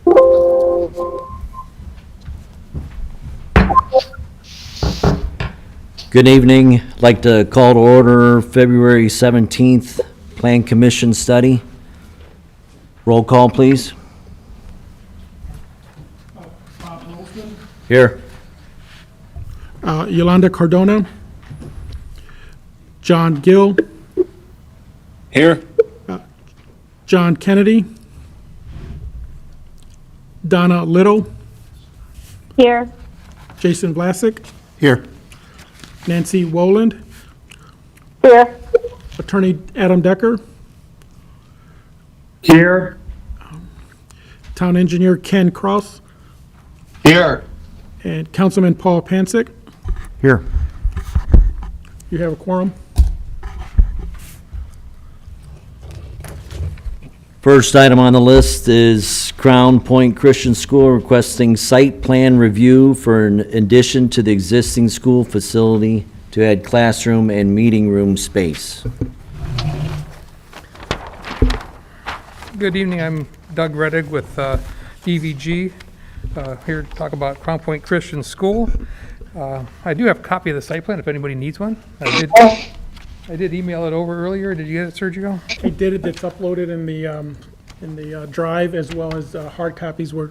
Good evening. I'd like to call to order February 17th Plan Commission study. Roll call, please. Bob Holzman, Here. Yolanda Cardona, John Gill, Here. John Kennedy, Donna Little, Here. Jason Vlasic, Here. Nancy Woland, Here. Attorney Adam Decker, Here. Town Engineer Ken Cross, Here. and Councilman Paul Pansick. Here. You have a quorum. First item on the list is Crown Point Christian School requesting site plan review for an addition to the existing school facility to add classroom and meeting room space. Good evening, I'm Doug Reddick with EVG, here to talk about Crown Point Christian School. I do have a copy of the site plan if anybody needs one. I did email it over earlier. Did you get it, Sergio? I did it. It's uploaded in the drive, as well as hard copies were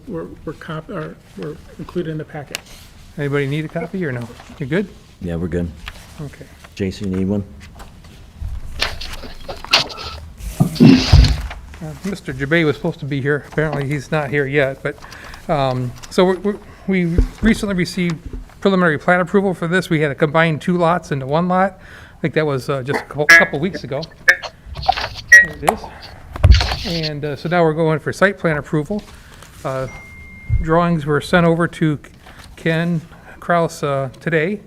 included in the packet. Anybody need a copy or no? You good? Yeah, we're good. Okay. Jason, you need one? Mr. Jabay was supposed to be here. Apparently, he's not here yet, but, so we recently received preliminary plat approval for this. We had to combine 2 lots into 1 lot. I think that was just a couple weeks ago. There it is. And so now we're going for site plan approval. Drawings were sent over to Ken Kraus today.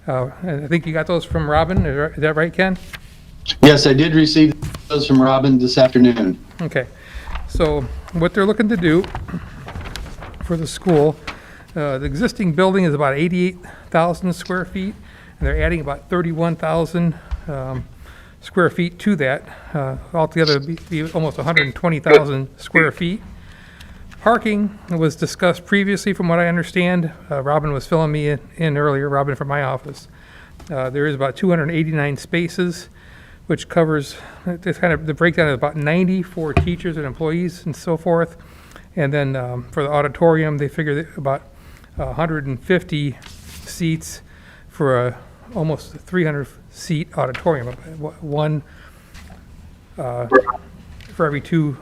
And I think you got those from Robin. Is that right, Ken? Yes, I did receive those from Robin this afternoon. Okay. So what they're looking to do for the school, the existing building is about 88,000 square feet, and they're adding about 31,000 square feet to that. Altogether, it'd be almost 120,000 square feet. Parking was discussed previously, from what I understand. Robin was filling me in earlier, Robin from my office. There is about 289 spaces, which covers, it's kind of, the breakdown is about 90 for teachers and employees and so forth. And then for the auditorium, they figure that about 150 seats for a almost 300-seat auditorium, one for every 2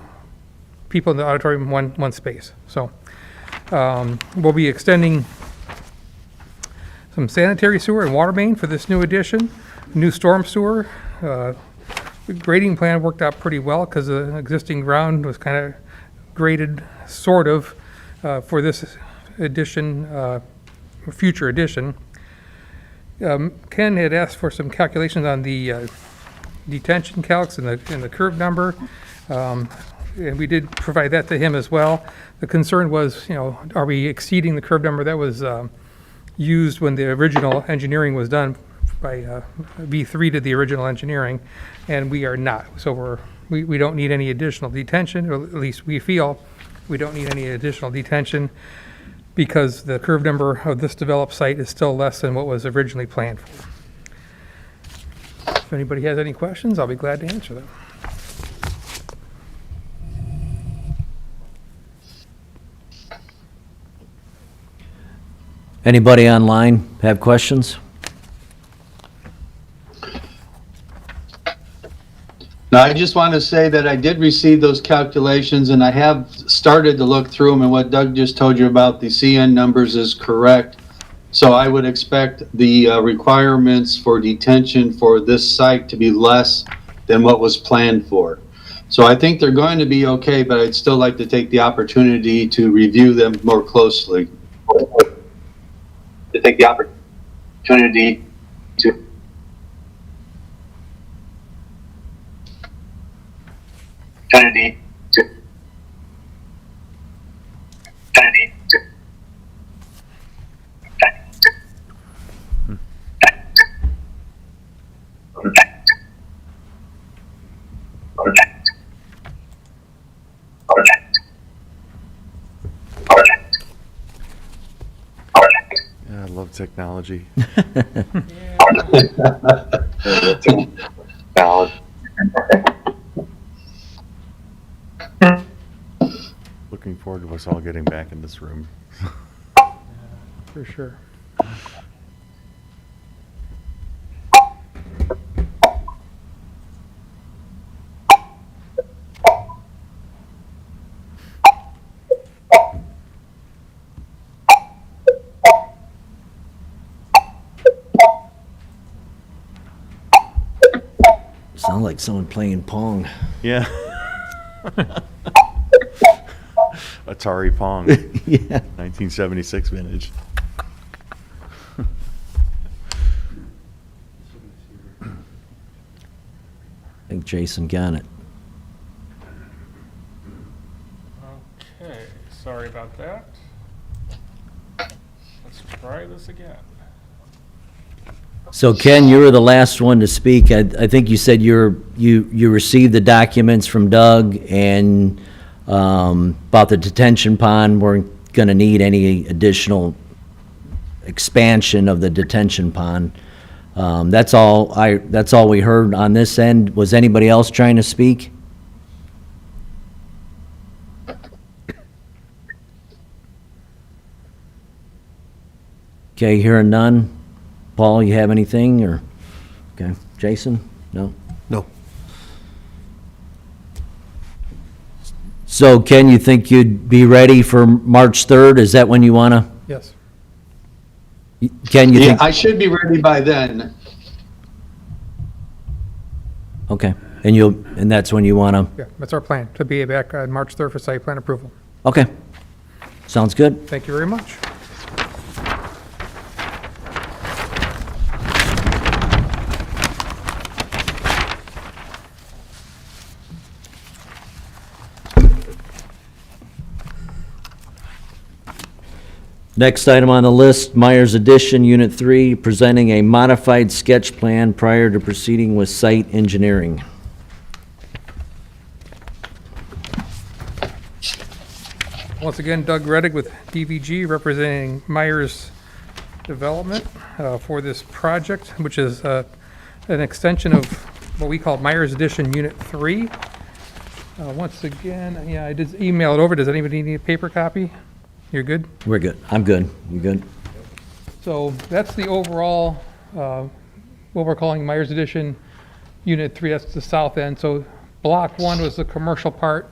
people in the auditorium, one space. So we'll be extending some sanitary sewer and water main for this new addition, new storm sewer. The grading plan worked out pretty well because the existing ground was kind of graded, sort of, for this addition, future addition. Ken had asked for some calculations on the detention calcs and the curve number, and we did provide that to him as well. The concern was, are we exceeding the curve number that was used when the original engineering was done by V3 did the original engineering, and we are not. So we don't need any additional detention, or at least we feel we don't need any additional detention, because the curve number of this developed site is still less than what was originally planned for. If anybody has any questions, I'll be glad to answer them. Anybody online have questions? Now, I just want to say that I did receive those calculations, and I have started to look through them, and what Doug just told you about the CN numbers is correct. So I would expect the requirements for detention for this site to be less than what was planned for. So I think they're going to be okay, but I'd still like to take the opportunity to review them more closely. To take the opportunity to love technology. Valid. Looking forward to us all getting back in this room. For sure. Sound like someone playing Pong. Yeah. Atari Pong, Yeah. 1976 vintage. I think Jason got it. Okay, sorry about that. Let's try this again. So Ken, you were the last one to speak. I think you said you received the documents from Doug and about the detention pond, weren't going to need any additional expansion of the detention pond. That's all we heard on this end. Was anybody else trying to speak? Okay, hearing none. Paul, you have anything, or, okay, Jason? No? No. So Ken, you think you'd be ready for March 3rd? Is that when you want to? Yes. Ken, you Yeah, think? I should be ready by then. Okay, and that's when you want to? Yeah, that's our plan, to be back on March 3rd for site plan approval. Okay, sounds good. Thank you very much. Next item on the list, Myers Addition, Unit 3, presenting a modified sketch plan prior to proceeding with site engineering. Once again, Doug Reddick with DVG, representing Myers Development for this project, which is an extension of what we call Myers Addition Unit 3. Once again, yeah, I did email it over. Does anybody need a paper copy? You're good? We're good. I'm good. You good? So that's the overall, what we're calling Myers Addition Unit 3, that's the south end. So Block 1 was the commercial part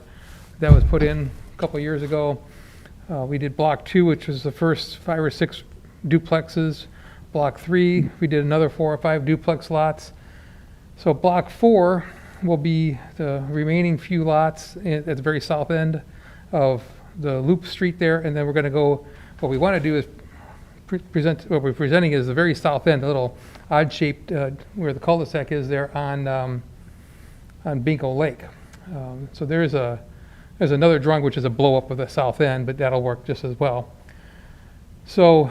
that was put in a couple years ago. We did Block 2, which was the first 5 or 6 duplexes. Block 3, we did another 4 or 5 duplex lots. So Block 4 will be the remaining few lots at the very south end of the Loop Street there, and then we're going to go, what we want to do is present, what we're presenting is the very south end, a little odd-shaped, where the cul-de-sac is there on Bingo Lake. So there's another drawing which is a blow-up of the south end, but that'll work just as well. So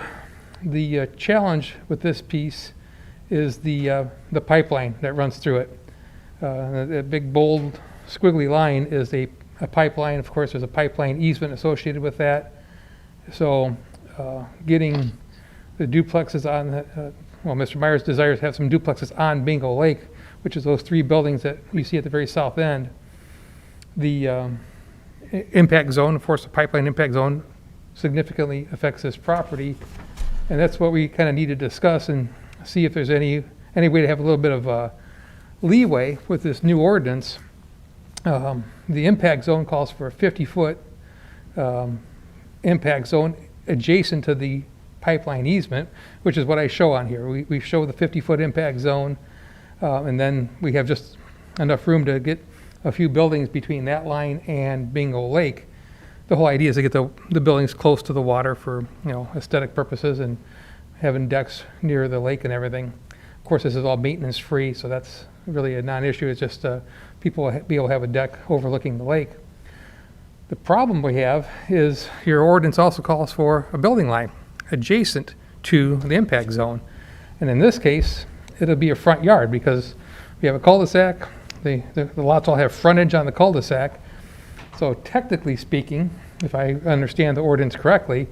the challenge with this piece is the pipeline that runs through it. The big bold squiggly line is a pipeline. Of course, there's a pipeline easement associated with that. So getting the duplexes on, well, Mr. Myers desires to have some duplexes on Bingo Lake, which is those 3 buildings that you see at the very south end. The impact zone, of course, the pipeline impact zone significantly affects this property. And that's what we kind of need to discuss and see if there's any way to have a little bit of leeway with this new ordinance. The impact zone calls for a 50-foot impact zone adjacent to the pipeline easement, which is what I show on here. We show the 50-foot impact zone, and then we have just enough room to get a few buildings between that line and Bingo Lake. The whole idea is to get the buildings close to the water for, aesthetic purposes and having decks near the lake and everything. Of course, this is all maintenance-free, so that's really a non-issue. It's just people will be able to have a deck overlooking the lake. The problem we have is your ordinance also calls for a building line adjacent to the impact zone. And in this case, it'll be a front yard because we have a cul-de-sac. The lots all have frontage on the cul-de-sac. So technically speaking, if I understand the ordinance correctly,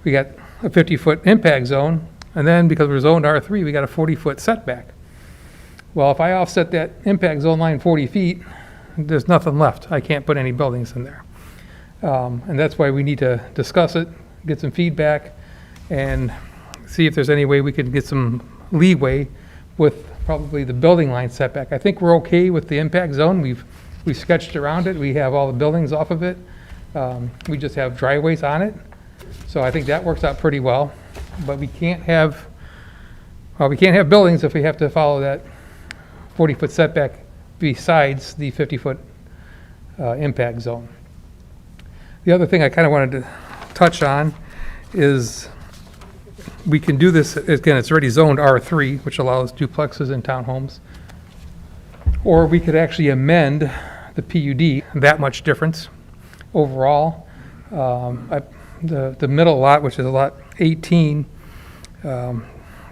we got a 50-foot impact zone And then because we're zoned R3, we got a 40-foot setback. Well, if I offset that impact zone line 40 feet, there's nothing left. I can't put any buildings in there. And that's why we need to discuss it, get some feedback, and see if there's any way we could get some leeway with probably the building line setback. I think we're okay with the impact zone. We've sketched around it. We have all the buildings off of it. We just have driveways on it. So I think that works out pretty well. But we can't have buildings if we have to follow that 40-foot setback besides the 50-foot impact zone. The other thing I kind of wanted to touch on is we can do this, again, it's already zoned R3, which allows duplexes and townhomes. Or we could actually amend the PUD, that much difference overall. The middle lot, which is lot 18,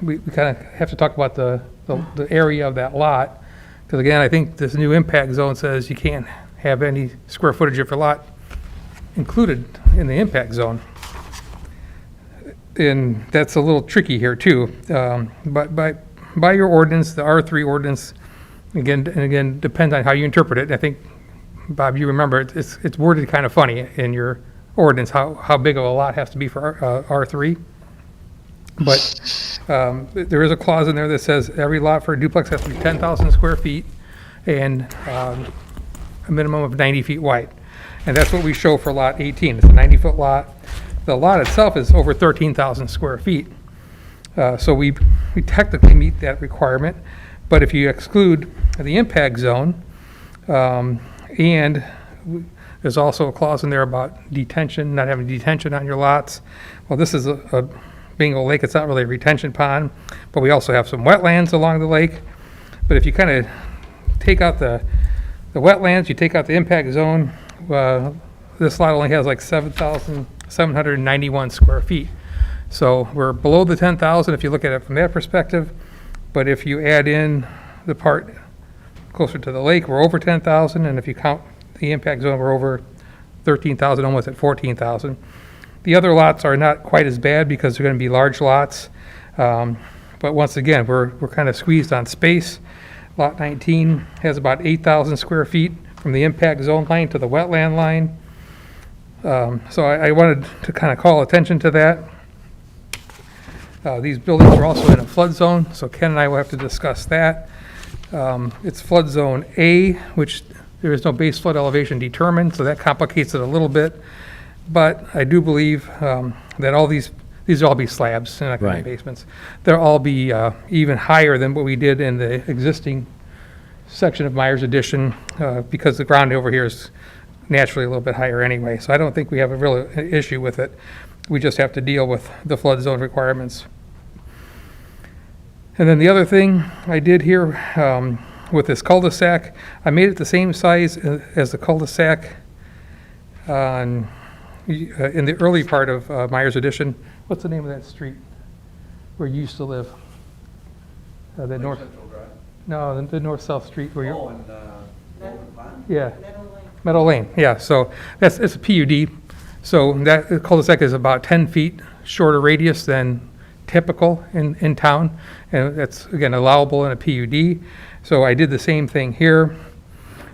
we kind of have to talk about the area of that lot. Because again, I think this new impact zone says you can't have any square footage of your lot included in the impact zone. And that's a little tricky here too. But by your ordinance, the R3 ordinance, again, depends on how you interpret it. I think, Bob, you remember, it's worded kind of funny in your ordinance, how big of a lot has to be for R3. But there is a clause in there that says every lot for a duplex has to be 10,000 square feet and a minimum of 90 feet wide. And that's what we show for lot 18. It's a 90-foot lot. The lot itself is over 13,000 square feet. So we technically meet that requirement. But if you exclude the impact zone, and there's also a clause in there about detention, not having detention on your lots. Well, this is being a lake, it's not really a retention pond, but we also have some wetlands along the lake. But if you kind of take out the wetlands, you take out the impact zone, this lot only has like 7,791 square feet. So we're below the 10,000 if you look at it from that perspective. But if you add in the part closer to the lake, we're over 10,000. And if you count the impact zone, we're over 13,000, almost at 14,000. The other lots are not quite as bad because they're going to be large lots. But once again, we're kind of squeezed on space. Lot 19 has about 8,000 square feet from the impact zone line to the wetland line. So I wanted to kind of call attention to that. These buildings are also in a flood zone, so Ken and I will have to discuss that. It's flood zone A, which there is no base flood elevation determined, so that complicates it a little bit. But I do believe that all these will all be slabs, they're not going to be Right. basements. They'll all be even higher than what we did in the existing section of Myers Addition, because the ground over here is naturally a little bit higher anyway. So I don't think we have a real issue with it. We just have to deal with the flood zone requirements. And then the other thing I did here with this cul-de-sac, I made it the same size as the cul-de-sac in the early part of Myers Addition. What's the name of that street where you used to live? The north. No, the north-south street where you're. Yeah. Meadow Lane, yeah, so it's a PUD. So that cul-de-sac is about 10 feet shorter radius than typical in town. And that's, again, allowable in a PUD. So I did the same thing here.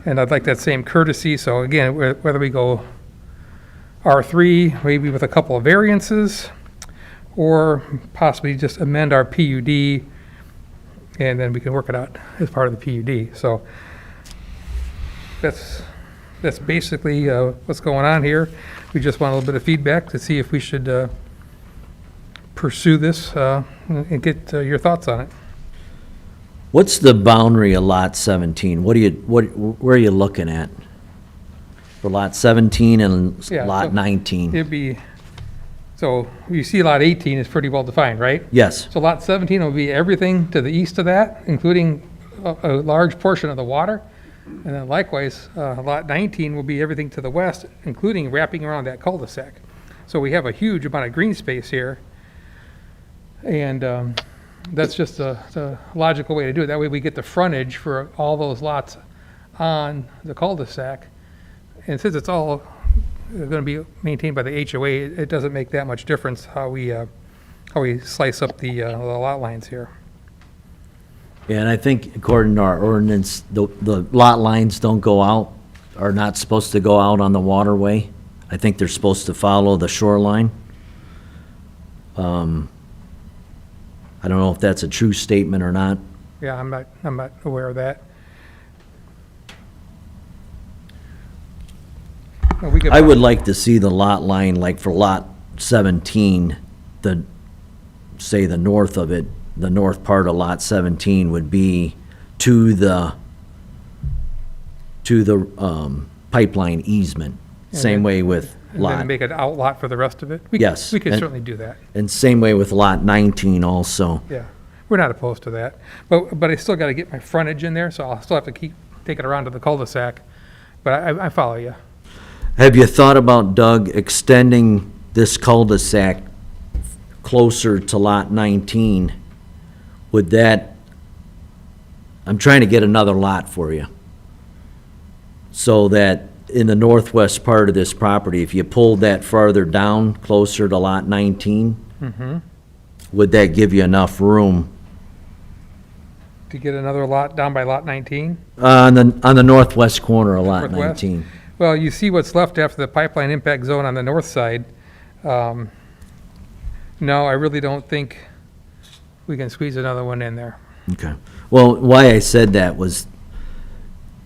And I'd like that same courtesy. So again, whether we go R3, maybe with a couple of variances, or possibly just amend our PUD, and then we can work it out as part of the PUD. So that's basically what's going on here. We just want a little bit of feedback to see if we should pursue this and get your thoughts on it. What's the boundary of lot 17? Where are you looking at? For lot 17 and Yeah, lot so 19? It'd be, so you see lot 18 is pretty well defined, right? Yes, So lot 17 will be everything to the east of that, including a large portion of the water. And then likewise, lot 19 will be everything to the west, including wrapping around that cul-de-sac. So we have a huge amount of green space here. And that's just the logical way to do it. That way we get the frontage for all those lots on the cul-de-sac. And since it's all going to be maintained by the HOA, it doesn't make that much difference how we how we slice up the lot lines here. Yeah, and I think according to our ordinance, the lot lines don't go out, are not supposed to go out on the waterway. I think they're supposed to follow the shoreline. I don't know if that's a true statement or not. Yeah, I'm not aware of that. Well, we could- I would like to see the lot line, like for lot 17, say the north of it, the north part of lot 17 would be to the pipeline easement. Same way with And then lot, make an outlot for the rest of it? Yes, We could and- certainly do that, and same way with lot 19 also. yeah. We're not opposed to that. But I still got to get my frontage in there, so I'll still have to keep taking it around to the cul-de-sac. But I follow you. Have you thought about, Doug, extending this cul-de-sac closer to lot 19? Would that, I'm trying to get another lot for you. So that in the northwest part of this property, if you pulled that farther down, closer to lot 19, would that give you enough room? To get another lot down by lot 19? On the northwest corner of lot Northwest? 19. Well, you see what's left after the pipeline impact zone on the north side. No, I really don't think we can squeeze another one in there. Okay. Well, why I said that was,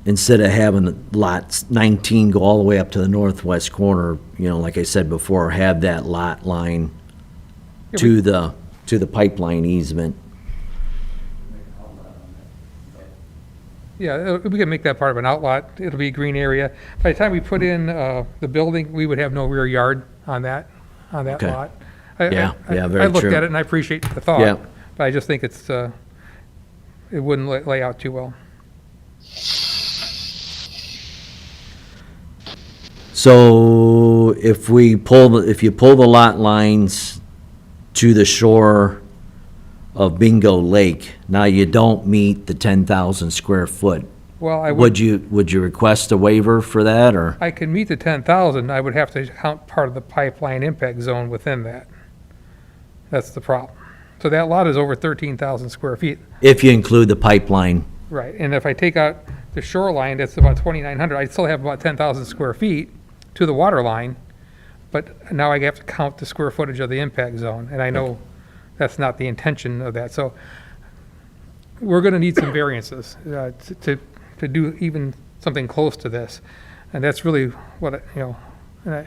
instead of having lot 19 go all the way up to the northwest corner, like I said before, have that lot line Yeah, to the pipeline easement. Yeah, we can make that part of an outlot. It'll be a green area. By the time we put in the building, we would have no rear yard on that Okay. lot. Yeah, very I looked true. at it and I appreciate the Yeah. thought, but I just think it wouldn't lay out too well. So if you pull the lot lines to the shore of Bingo Lake, now you don't meet the 10,000 square foot. Well, I Would you request a waiver for that, or? I can meet the 10,000, I would have to count part of the pipeline impact zone within that. That's the problem. So that lot is over 13,000 square feet. If you include the pipeline, Right, and if I take out the shoreline, that's about 2,900, I'd still have about 10,000 square feet to the water line, but now I have to count the square footage of the impact zone, and I know that's not the intention of that, so we're gonna need some variances to do even something close to this, and that's really what, we're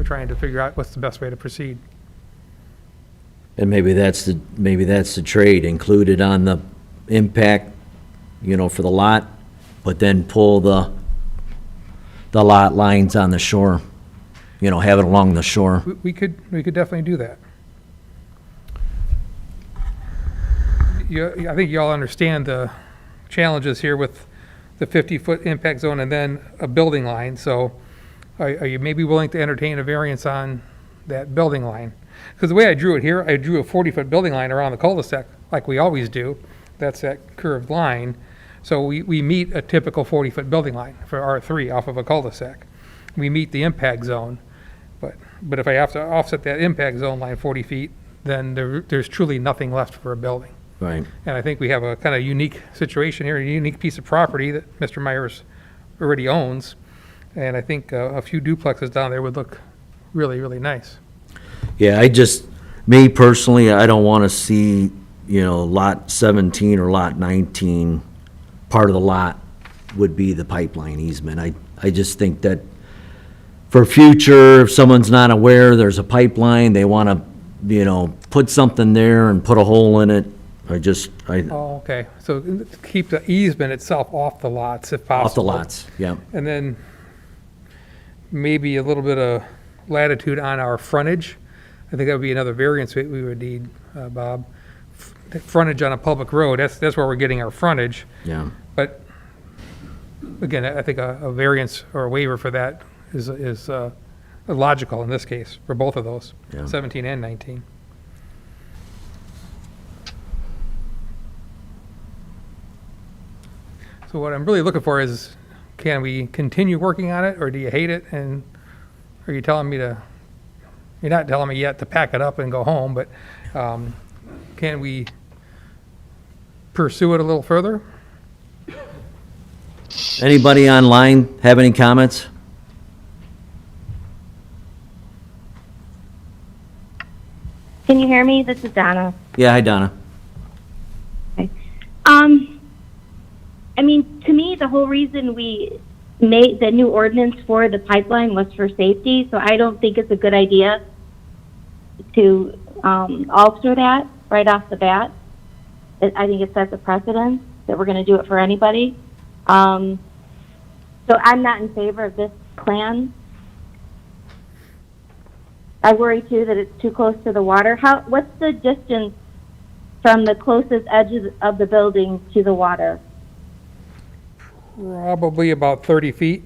trying to figure out what's the best way to proceed. and maybe that's the trade, included on the impact, for the lot, but then pull the lot lines on the shore, have it along the shore. We could definitely do that. I think you all understand the challenges here with the 50-foot impact zone and then a building line, so are you maybe willing to entertain a variance on that building line? Because the way I drew it here, I drew a 40-foot building line around the cul-de-sac, like we always do. That's that curved line. So we meet a typical 40-foot building line for R3 off of a cul-de-sac. We meet the impact zone. But if I have to offset that impact zone line 40 feet, then there's truly nothing left for a building. Right. And I think we have a kind of unique situation here, a unique piece of property that Mr. Myers already owns. And I think a few duplexes down there would look really, really nice. Yeah, me personally, I don't want to see, lot 17 or lot 19, part of the lot would be the pipeline easement. I just think that for future, if someone's not aware there's a pipeline, they want to, put something there and put a hole in it, Oh, okay. So keep the easement itself off the lots if possible. off the lots, yeah. And then maybe a little bit of latitude on our frontage. I think that would be another variance we would need, Bob. Frontage on a public road, that's where we're getting our frontage. Yeah. But again, I think a variance or a waiver for that is logical in this case, for both of those, Yeah. 17 and 19. So what I'm really looking for is, can we continue working on it, or do you hate it? And are you telling me you're not telling me yet to pack it up and go home, but Can we pursue it a little further? Anybody online have any comments? Can you hear me? This is Donna. Yeah, hi Donna. I mean, to me, the whole reason we made the new ordinance for the pipeline was for safety, so I don't think it's a good idea to alter that right off the bat. I think it sets a precedent that we're going to do it for anybody. So I'm not in favor of this plan. I worry too that it's too close to the water. What's the distance from the closest edges of the building to the water? Probably about 30 feet.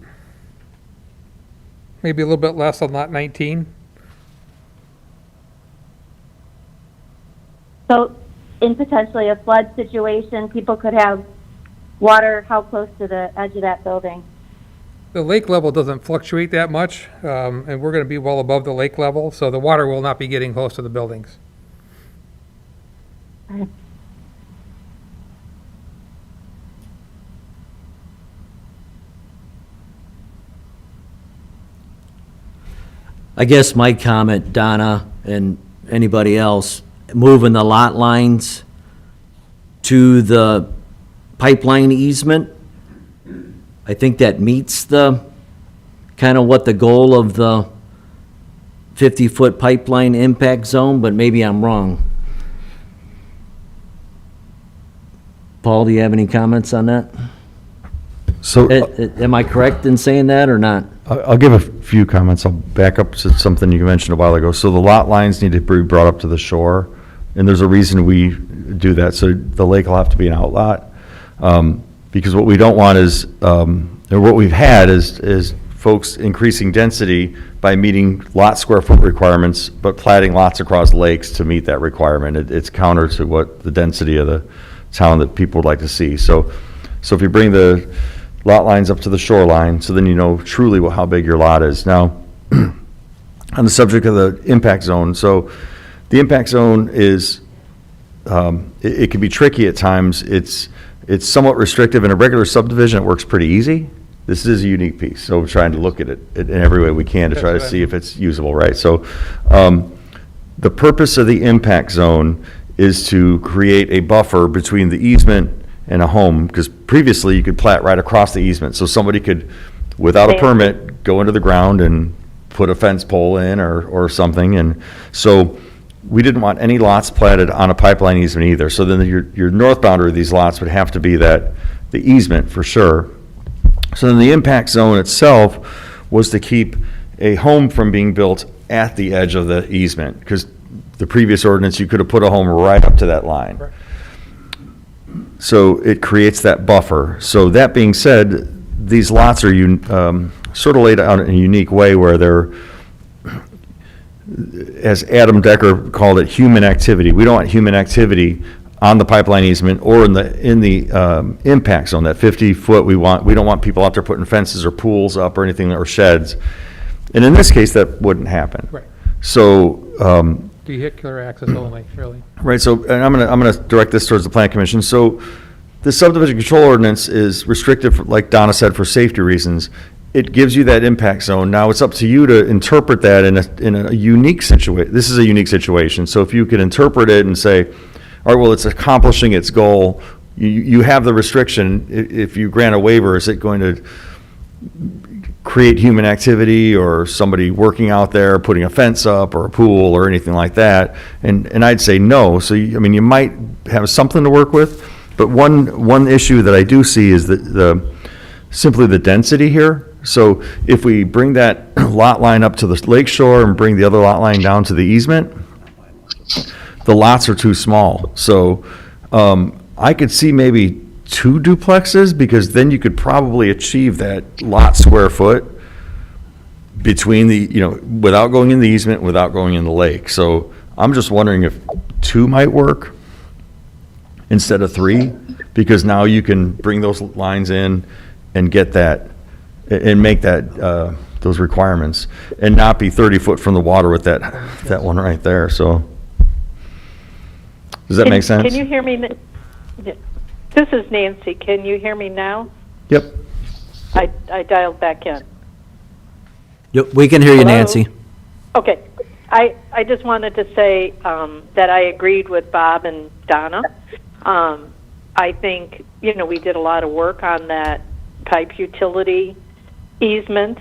Maybe a little bit less on lot 19. So in potentially a flood situation, people could have water how close to the edge of that building? The lake level doesn't fluctuate that much, and we're going to be well above the lake level, so the water will not be getting close to the buildings. I guess my comment, Donna, and anybody else, moving the lot lines to the pipeline easement, I think that meets the, kind of what the goal of the 50-foot pipeline impact zone, but maybe I'm wrong. Paul, do you have any comments on that? So Am I correct in saying that or not? I'll give a few comments. I'll back up to something you mentioned a while ago. So the lot lines need to be brought up to the shore, and there's a reason we do that. So the lake will have to be an outlot. Because what we don't want is, or what we've had is folks increasing density by meeting lot square foot requirements, but platting lots across lakes to meet that requirement. It's counter to what the density of the town that people would like to see. So if you bring the lot lines up to the shoreline, so then you know truly how big your lot is. Now, on the subject of the impact zone, so the impact zone is, it can be tricky at times. It's somewhat restrictive. In a regular subdivision, it works pretty easy. This is a unique piece, so we're trying to look at it in every way we can to try to see if it's usable, right? So the purpose of the impact zone is to create a buffer between the easement and a home, because previously you could plat right across the easement, so somebody could, without a permit, go into the ground and put a fence pole in or something, and so we didn't want any lots platted on a pipeline easement either. So then your north boundary of these lots would have to be the easement for sure. So then the impact zone itself was to keep a home from being built at the edge of the easement, because the previous ordinance, you could have put a home right up to that line. Right. So it creates that buffer. So that being said, these lots are sort of laid out in a unique way where they're, as Adam Decker called it, human activity. We don't want human activity on the pipeline easement or in the impact zone, that 50-foot. We don't want people out there putting fences or pools up or anything, or sheds. And in this case, that wouldn't happen. Right. So, Vehicular access only, really. right, so, and I'm gonna direct this towards the Plan Commission. So the subdivision control ordinance is restrictive, like Donna said, for safety reasons. It gives you that impact zone. Now it's up to you to interpret that in a unique situation. This is a unique situation. So if you can interpret it and say, all right, well, it's accomplishing its goal. You have the restriction. If you grant a waiver, is it going to create human activity or somebody working out there, putting a fence up or a pool or anything like that? And I'd say no. So, I mean, you might have something to work with, but one issue that I do see is that simply the density here. So if we bring that lot line up to the lake shore and bring the other lot line down to the easement, the lots are too small. So I could see maybe 2 duplexes, because then you could probably achieve that lot square foot between without going in the easement, without going in the lake. So I'm just wondering if 2 might work instead of 3, because now you can bring those lines in and get that, and make that, those requirements, and not be 30 foot from the water with that one right there, so. Does that make sense? Can you hear me? This is Nancy. Can you hear me now? Yep. I dialed back in. Yep, we can hear you, Hello? Nancy. Okay. I just wanted to say that I agreed with Bob and Donna. I think, we did a lot of work on that pipe utility easement,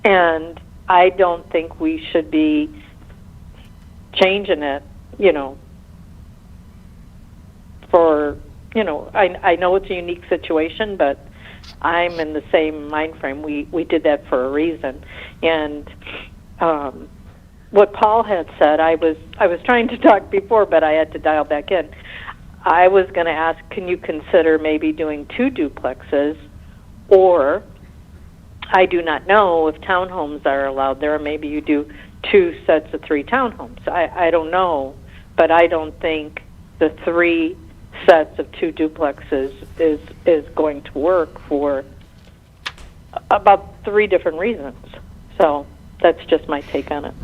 and I don't think we should be changing it, for, I know it's a unique situation, but I'm in the same mind frame. We did that for a reason. And what Paul had said, I was trying to talk before, but I had to dial back in. I was going to ask, can you consider maybe doing 2 duplexes, or I do not know if townhomes are allowed there, or maybe you do 2 sets of 3 townhomes. I don't know, but I don't think the 3 sets of 2 duplexes is going to work for about 3 different reasons. So that's just my take on it.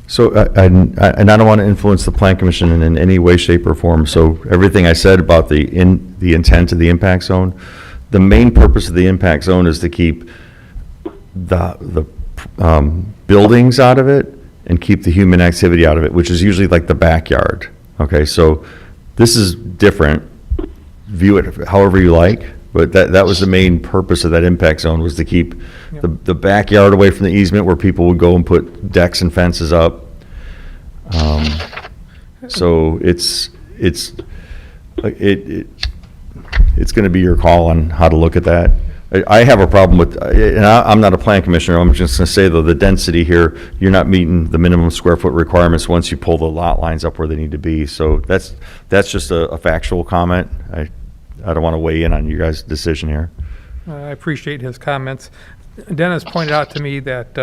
So, and I don't want to influence the plan commission in any way, shape, or form, so everything I said about the intent of the impact zone, the main purpose of the impact zone is to keep the buildings out of it and keep the human activity out of it, which is usually like the backyard, okay? So this is different, view it however you like, but that was the main purpose of that impact zone, was to keep the backyard away from the easement where people would go and put decks and fences up. So it's gonna be your call on how to look at that. I have a problem with, and I'm not a plan commissioner, I'm just gonna say though, the density here, you're not meeting the minimum square foot requirements once you pull the lot lines up where they need to be. So that's just a factual comment. I don't want to weigh in on your guys' decision here. I appreciate his comments. Dennis pointed out to me that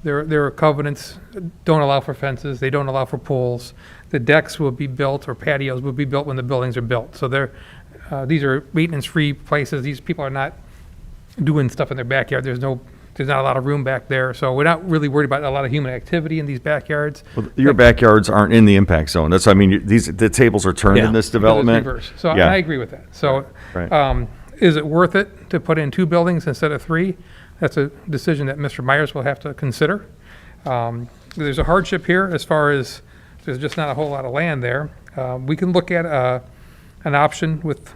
there are covenants, don't allow for fences, they don't allow for pools. The decks will be built, or patios will be built when the buildings are built. So these are maintenance-free places. These people are not doing stuff in their backyard. There's not a lot of room back there. So we're not really worried about a lot of human activity in these backyards. Well, your backyards aren't in the impact zone. That's, I mean, the tables are turned Yeah. in this It's development. reverse. So Yeah. I agree with that. So Right. is it worth it to put in 2 buildings instead of 3? That's a decision that Mr. Myers will have to consider. There's a hardship here as far as there's just not a whole lot of land there. We can look at an option with,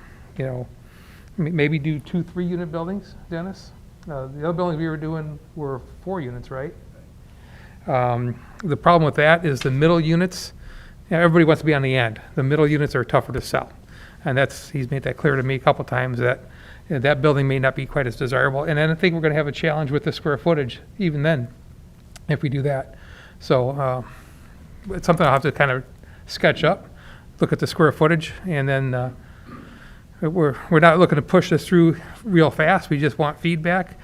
maybe do 2 3-unit buildings, Dennis? The other buildings we were doing were 4 units, right? The problem with that is the middle units, everybody wants to be on the end. The middle units are tougher to sell. And he's made that clear to me a couple times, that that building may not be quite as desirable. And then I think we're going to have a challenge with the square footage even then, if we do that. So it's something I'll have to kind of sketch up, look at the square footage, and then we're not looking to push this through real fast. We just want feedback.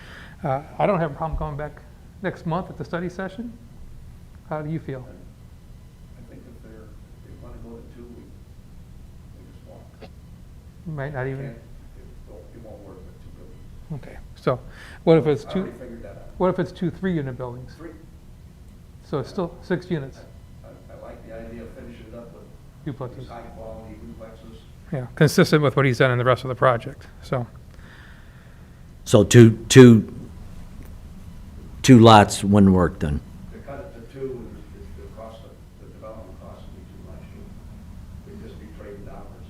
I don't have a problem coming back next month at the study session. How do you feel? I think if they want to go to 2, we just walk. Might not even, It won't work with 2 buildings. okay. So what if it's I two, already figured that out. what if it's 2 3-unit buildings? 3, So it's still 6 units, I like the idea of finishing it up with these duplexes. high-quality duplexes. Yeah, consistent with what he's done in the rest of the project, so. So two lots, one work done. To cut it to 2, the cost of, the development cost would be too much. We'd just be trading dollars.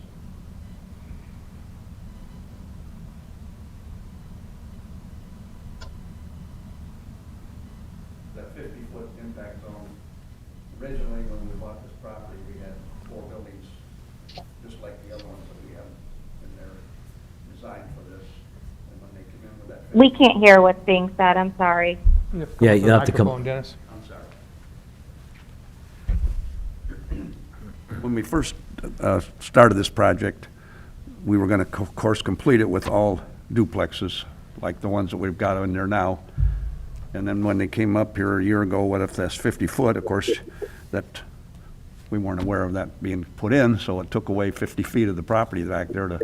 That 50-foot impact zone, originally when we bought this property, we had 4 buildings, just like the other ones that we have in there, designed for this. And when they come in with that 50, We can't hear what's being said, I'm sorry. Yeah, you have to come- Microphone, Dennis. I'm sorry. When we first started this project, we were going to, of course, complete it with all duplexes, like the ones that we've got in there now. And then when they came up here a year ago, what if that's 50 foot, of course, that, we weren't aware of that being put in, so it took away 50 feet of the property back there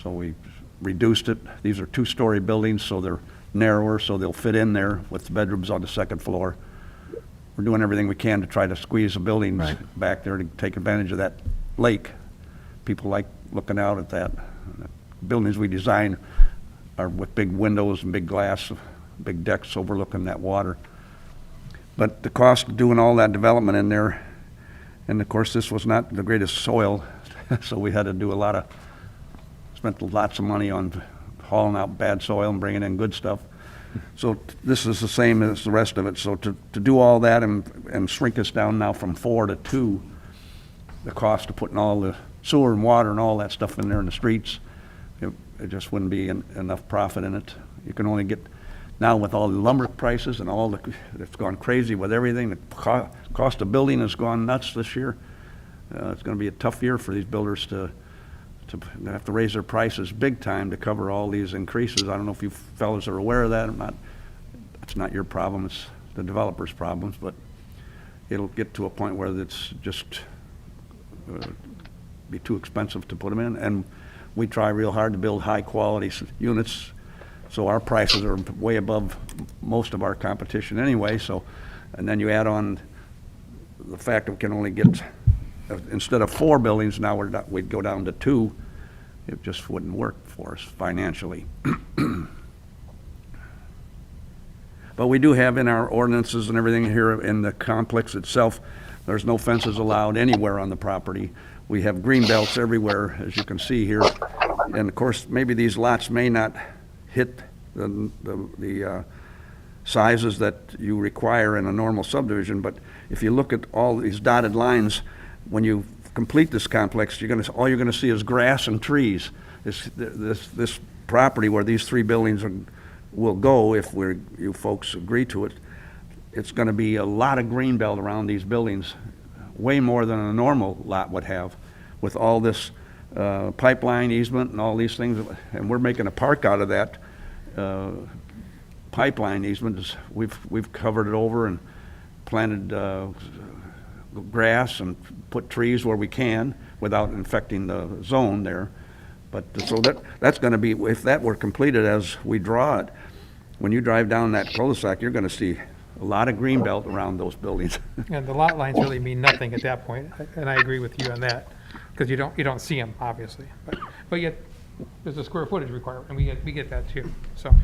so we reduced it. These are two-story buildings, so they're narrower, so they'll fit in there with the bedrooms on the second floor. We're doing everything we can to try to squeeze the buildings Right. back there to take advantage of that lake. People like looking out at that. Buildings we design are with big windows and big glass, big decks overlooking that water. But the cost of doing all that development in there, and of course, this was not the greatest soil, so we had to do spent lots of money on hauling out bad soil and bringing in good stuff. So this is the same as the rest of it. So to do all that and shrink us down now from 4 to 2, the cost of putting all the sewer and water and all that stuff in there in the streets, it just wouldn't be enough profit in it. You can only get, now with all the lumber prices and it's gone crazy with everything, the cost of building has gone nuts this year. It's going to be a tough year for these builders to have to raise their prices big time to cover all these increases. I don't know if you fellas are aware of that or not. It's not your problem, it's the developer's problems, but it'll get to a point where it's just be too expensive to put them in. And we try real hard to build high-quality units, so our prices are way above most of our competition anyway. So, and then you add on the fact that we can only get, instead of 4 buildings, now we'd go down to 2. It just wouldn't work for us financially. But we do have in our ordinances and everything here in the complex itself, there's no fences allowed anywhere on the property. We have green belts everywhere, as you can see here. And of course, maybe these lots may not hit the sizes that you require in a normal subdivision, but if you look at all these dotted lines, when you complete this complex, all you're gonna see is grass and trees. This property where these 3 buildings will go, if you folks agree to it, it's gonna be a lot of green belt around these buildings, way more than a normal lot would have, with all this pipeline easement and all these things, and we're making a park out of that pipeline easement. We've covered it over and planted grass and put trees where we can without infecting the zone there. But so that's going to be, if that were completed as we draw it, when you drive down that cul-de-sac, you're going to see a lot of green belt around those buildings. And the lot lines really mean nothing at that point, and I agree with you on that, because you don't see them, obviously. But yet, there's a square footage requirement, and we get that too, so.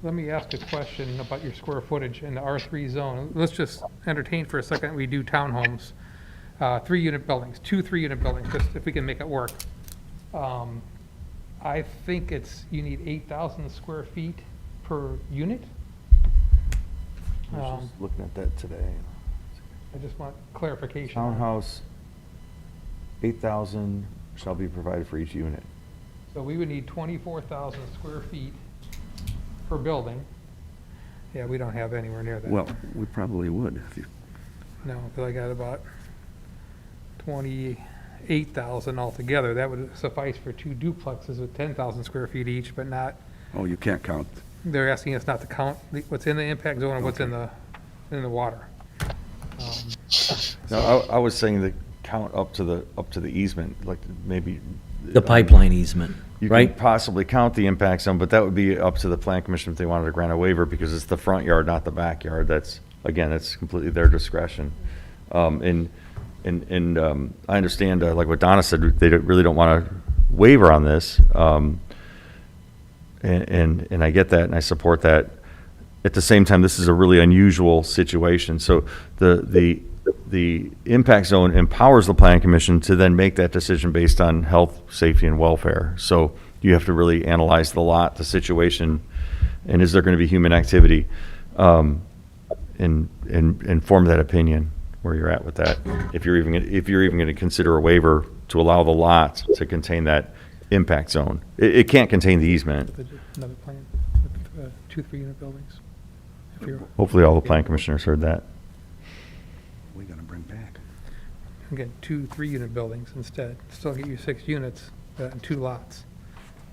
Let me ask a question about your square footage in the R3 zone. Let's just entertain for a second, we do townhomes, 3-unit buildings, 2 3-unit buildings, just if we can make it work. I think you need 8,000 square feet per unit. I was just looking at that today. I just want clarification. Townhouse, 8,000 shall be provided for each unit. So we would need 24,000 square feet per building. Yeah, we don't have anywhere near that. Well, we probably would. No, because I got about 28,000 altogether. That would suffice for 2 duplexes with 10,000 square feet each, but not, Oh, you can't count. they're asking us not to count what's in the impact zone and what's in the water. No, I was saying the count up to the easement, like maybe. The pipeline easement, You right? could possibly count the impact zone, but that would be up to the plan commission if they wanted to grant a waiver, because it's the front yard, not the backyard. That's completely their discretion. I understand, like what Donna said, they really don't want to waiver on this. And I get that, and I support that. At the same time, this is a really unusual situation. So the impact zone empowers the plan commission to then make that decision based on health, safety, and welfare. So you have to really analyze the lot, the situation, and is there going to be human activity, and form that opinion where you're at with that. If you're even going to consider a waiver to allow the lot to contain that impact zone, it can't contain the easement. Another plan with 2 3-unit buildings. If you're- Hopefully, all the plan commissioners heard that. We're going to bring back. Again, 2 3-unit buildings instead. Still get you 6 units and 2 lots.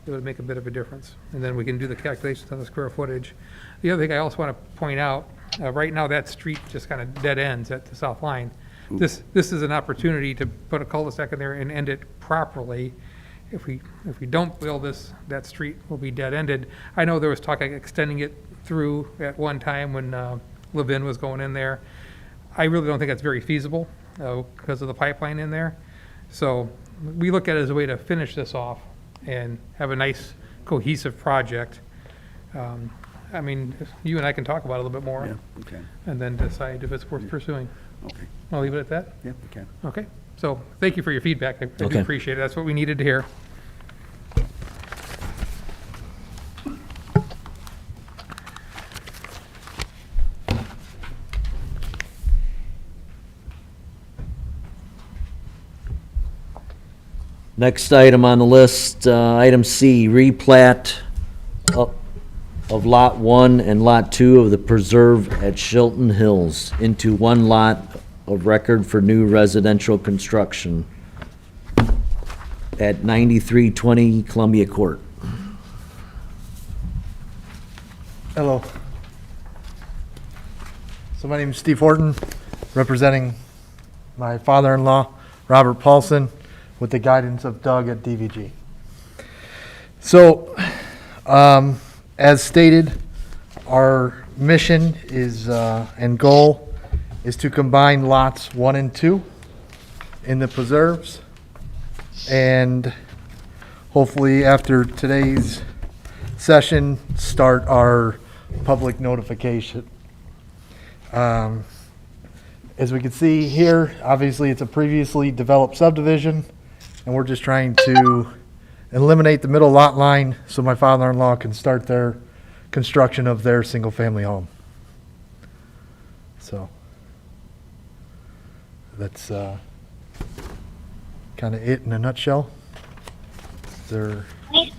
It would make a bit of a difference. And then we can do the calculations on the square footage. The other thing I also want to point out, Right now, that street just kind of dead ends at the south line. This is an opportunity to put a cul-de-sac in there and end it properly. If we don't build this, that street will be dead-ended. I know there was talk of extending it through at one time when Levin was going in there. I really don't think that's very feasible because of the pipeline in there. So we look at it as a way to finish this off and have a nice cohesive project. I mean, you and I can talk about it a little bit more. Yeah, okay, And then decide if it's worth pursuing. okay. I'll leave it at that. Yeah, we can. Okay, so thank you for your feedback. I do Okay. appreciate it. That's what we needed to hear. Next item on the list, item C, replat of Lot 1 and Lot 2 of the preserve at Shilton Hills into one lot of record for new residential construction at 9320 Columbia Court. Hello. So my name is Steve Horton, representing my father-in-law, Robert Paulson, with the guidance of Doug at DVG. So, as stated, our mission is, and goal is to combine lots 1 and 2 in the preserves. And hopefully after today's session, start our public notification. As we can see here, obviously it's a previously developed subdivision, and we're just trying to eliminate the middle lot line so my father-in-law can start their construction of their single-family home. So that's kind of it in a nutshell. Is there any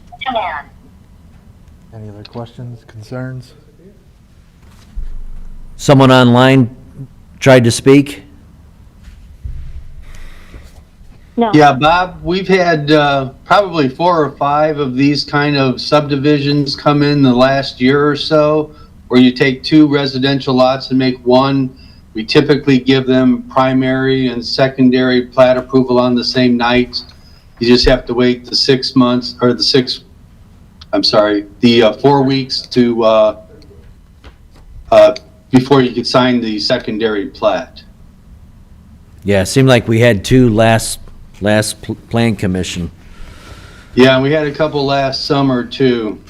other questions, concerns? Someone online tried to speak? No. Yeah, Bob, we've had probably 4 or 5 of these kind of subdivisions come in the last year or so, where you take 2 residential lots and make one. We typically give them primary and secondary plat approval on the same night. You just have to wait the 6 months, or the 4 weeks to before you could sign the secondary plat. Yeah, it seemed like we had 2 last plan commission. Yeah, and we had a couple last summer too.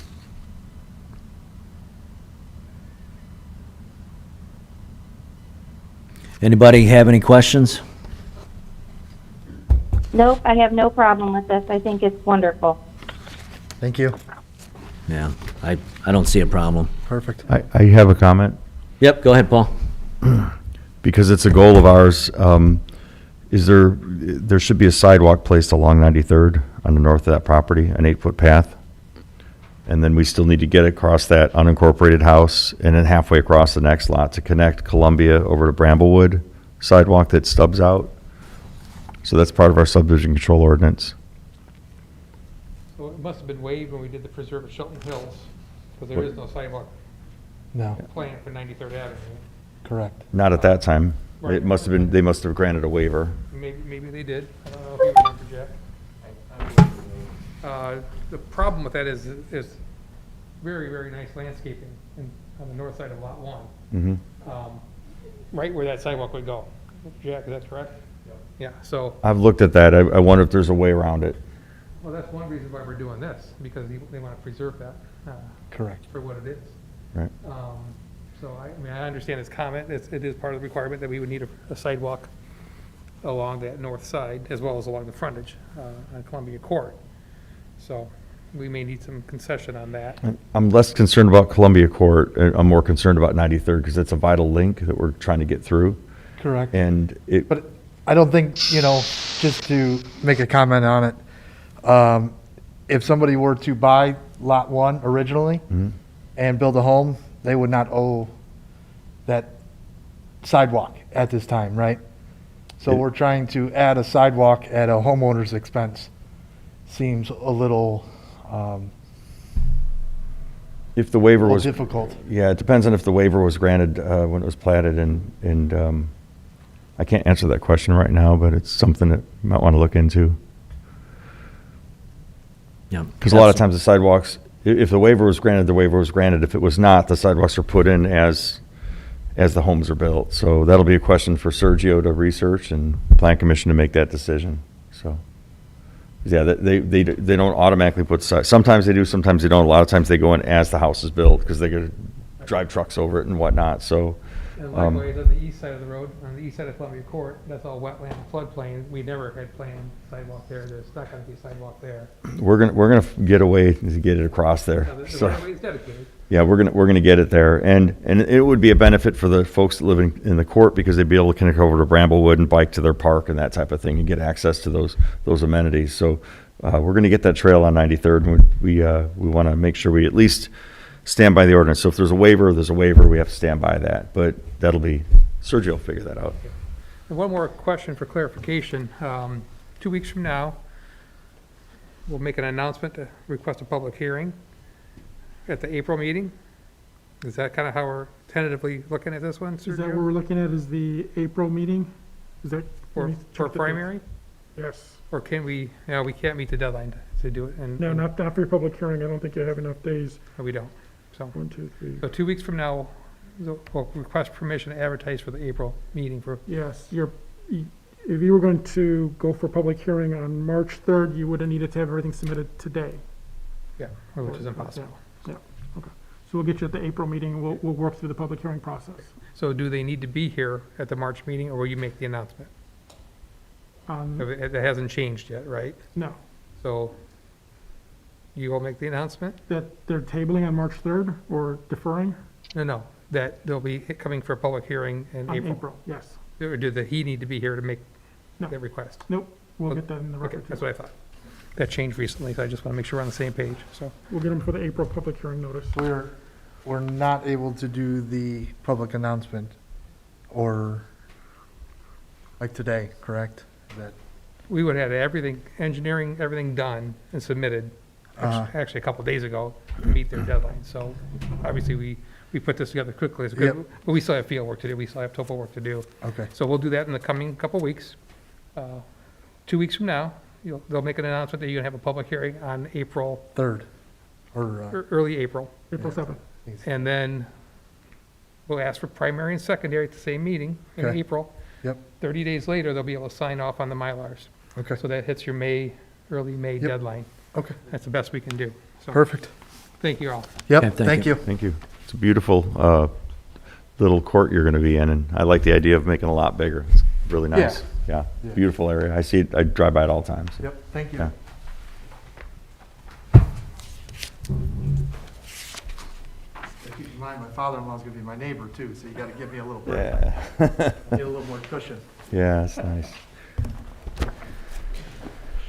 Anybody have any questions? Nope, I have no problem with this. I think it's wonderful. Thank you. Yeah, I don't see a problem. Perfect. I have a comment. Yep, go ahead, Paul. Because it's a goal of ours, there should be a sidewalk placed along 93rd on the north of that property, an 8-foot path. And then we still need to get across that unincorporated house and then halfway across the next lot to connect Columbia over to Bramblewood sidewalk that stubs out. So that's part of our subdivision control ordinance. So it must have been waived when we did the preserve at Shelton Hills, because there is no sidewalk No, plan for 93rd Avenue. correct. Not at that time. Right. It must have been, they must have granted a waiver. Maybe they did. I don't know if you remember, Jack. The problem with that is very, very nice landscaping on the north side of Lot 1. Mhm. Right where that sidewalk would go. Jack, is that correct? Yeah, so, I've looked at that. I wonder if there's a way around it. well, that's one reason why we're doing this, because they want to preserve that Correct. for what it is. Right. So I mean, I understand his comment. It is part of the requirement that we would need a sidewalk along that north side, as well as along the frontage on Columbia Court. So we may need some concession on that. I'm less concerned about Columbia Court. I'm more concerned about 93rd because it's a vital link that we're trying to get through. Correct. And it, But I don't think, just to make a comment on it, if somebody were to buy Lot 1 originally and build a home, they would not owe that sidewalk at this time, right? So we're trying to add a sidewalk at a homeowner's expense. Seems a little If the waiver More was, difficult. yeah, it depends on if the waiver was granted when it was platted, and I can't answer that question right now, but it's something that you might want to look into. Yeah. Because a lot of times the sidewalks, if the waiver was granted, the waiver was granted. If it was not, the sidewalks are put in as the homes are built. So that'll be a question for Sergio to research and Plan Commission to make that decision, so. Yeah, they don't automatically put sometimes they do, sometimes they don't. A lot of times they go in as the house is built because they gotta drive trucks over it and whatnot, so. And likewise, on the east side of the road, on the east side of Columbia Court, that's all wetland and floodplain. We never had planned sidewalk there. There's not gonna be sidewalk there. We're gonna get a way to get it across there. Now, the So, right of way is dedicated. yeah, we're gonna get it there, and it would be a benefit for the folks that live in the court because they'd be able to connect over to Bramblewood and bike to their park and that type of thing and get access to those amenities. So, we're gonna get that trail on 93rd, and we wanna make sure we at least stand by the ordinance. So if there's a waiver, we have to stand by that, but Sergio will figure that out. And one more question for clarification. 2 weeks from now, we'll make an announcement to request a public hearing at the April meeting. Is that kind of how we're tentatively looking at this one, Is that what Sergio? we're looking at, is the April meeting? Is that? let me For check the date. primary? Yes. Or can we, we can't meet the deadline to do it, and No, not for your public hearing. I don't think you have enough days. we don't. So, 1, 2, 3. so 2 weeks from now, we'll request permission to advertise for the April meeting for, Yes, if you were going to go for public hearing on March 3rd, you would have needed to have everything submitted today. which is impossible. Yeah, okay. So we'll get you at the April meeting. We'll work through the public hearing process. So do they need to be here at the March meeting, or will you make the announcement? It hasn't changed yet, right? No, So you will make the announcement? that they're tabling on March 3rd or deferring No, that they'll be coming for a public hearing in on April. April, yes. Or do he need to be here to make No. that request? Nope, we'll get that in the Okay, record. that's too. what I thought. That changed recently, so I just want to make sure we're on the same page, so. We'll get them for the April public hearing notice. We're not able to do the public announcement or like today, correct? That, We would have had everything, engineering, everything done and submitted, actually a couple days ago, to meet their deadline. So obviously, we put this together quickly, as Yep. but we still have field work to do, we still have topo work to do. okay, So we'll do that in the coming couple weeks. 2 weeks from now, they'll make an announcement that you're gonna have a public hearing on April, 3rd, or, early April. April 7th. And then we'll ask for primary and secondary at the same meeting in Okay. April. Yep. 30 days later, they'll be able to sign off on the Mylars. okay, So that hits your early May Yep. deadline. okay, That's the best we can do. So, perfect. thank you all. Yep, thank thank you. you. Thank you. It's a beautiful little court you're gonna be in, and I like the idea of making it a lot bigger. It's really nice. Yeah, Yeah. beautiful area. I see it, I drive by it all the time. so. Yep, thank you. Yeah. Keep in mind, my father-in-law's gonna be my neighbor too, so you gotta give me a little break, Yeah. get a little more cushion. Yeah, it's nice.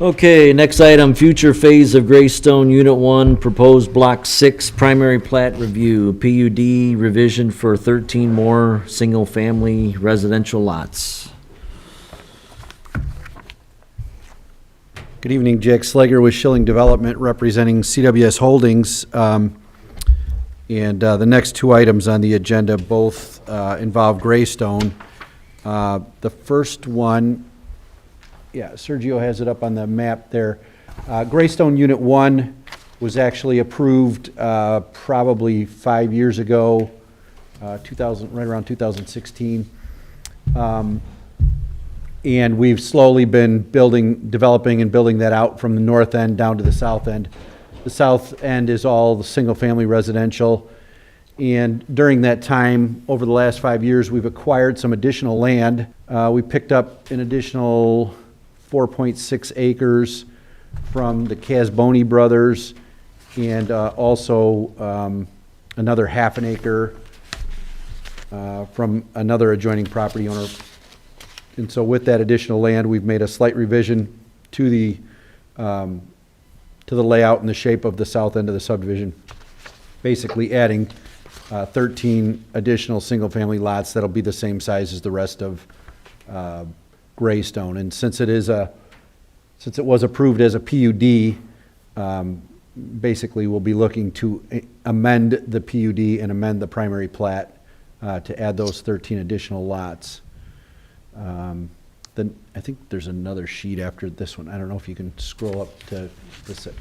Okay, next item, future phase of Greystone Unit 1, proposed Block 6 primary plat review, PUD revision for 13 more single-family residential lots. Good evening, Jack Slager with Schilling Development, representing CWS Holdings. And the next two items on the agenda both involve Greystone. The first one, yeah, Sergio has it up on the map there. Greystone Unit 1 was actually approved probably 5 years ago, right around 2016. And we've slowly been developing and building that out from the north end down to the south end. The south end is all the single-family residential. And during that time, over the last 5 years, we've acquired some additional land. We picked up an additional 4.6 acres from the Casboni brothers, and also another half an acre from another adjoining property owner. And so with that additional land, we've made a slight revision to the layout and the shape of the south end of the subdivision, basically adding 13 additional single-family lots that'll be the same size as the rest of Greystone. And since it was approved as a PUD, basically we'll be looking to amend the PUD and amend the primary plat to add those 13 additional lots. Then I think there's another sheet after this one. I don't know if you can scroll up to this. It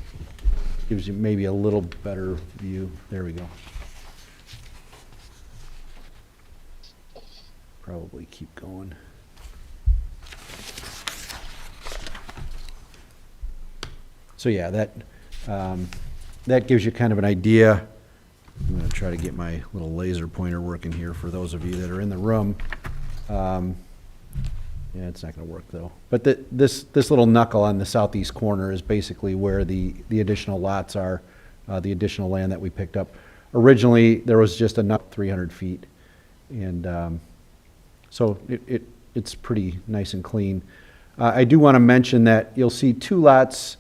gives you maybe a little better view. There we go. Probably keep going. So yeah, that gives you kind of an idea. I'm going to try to get my little laser pointer working here for those of you that are in the room. Yeah, it's not going to work though. But this little knuckle on the southeast corner is basically where the additional lots are, the additional land that we picked up. Originally, there was just enough 300 feet, and so it's pretty nice and clean. I do want to mention that you'll see two lots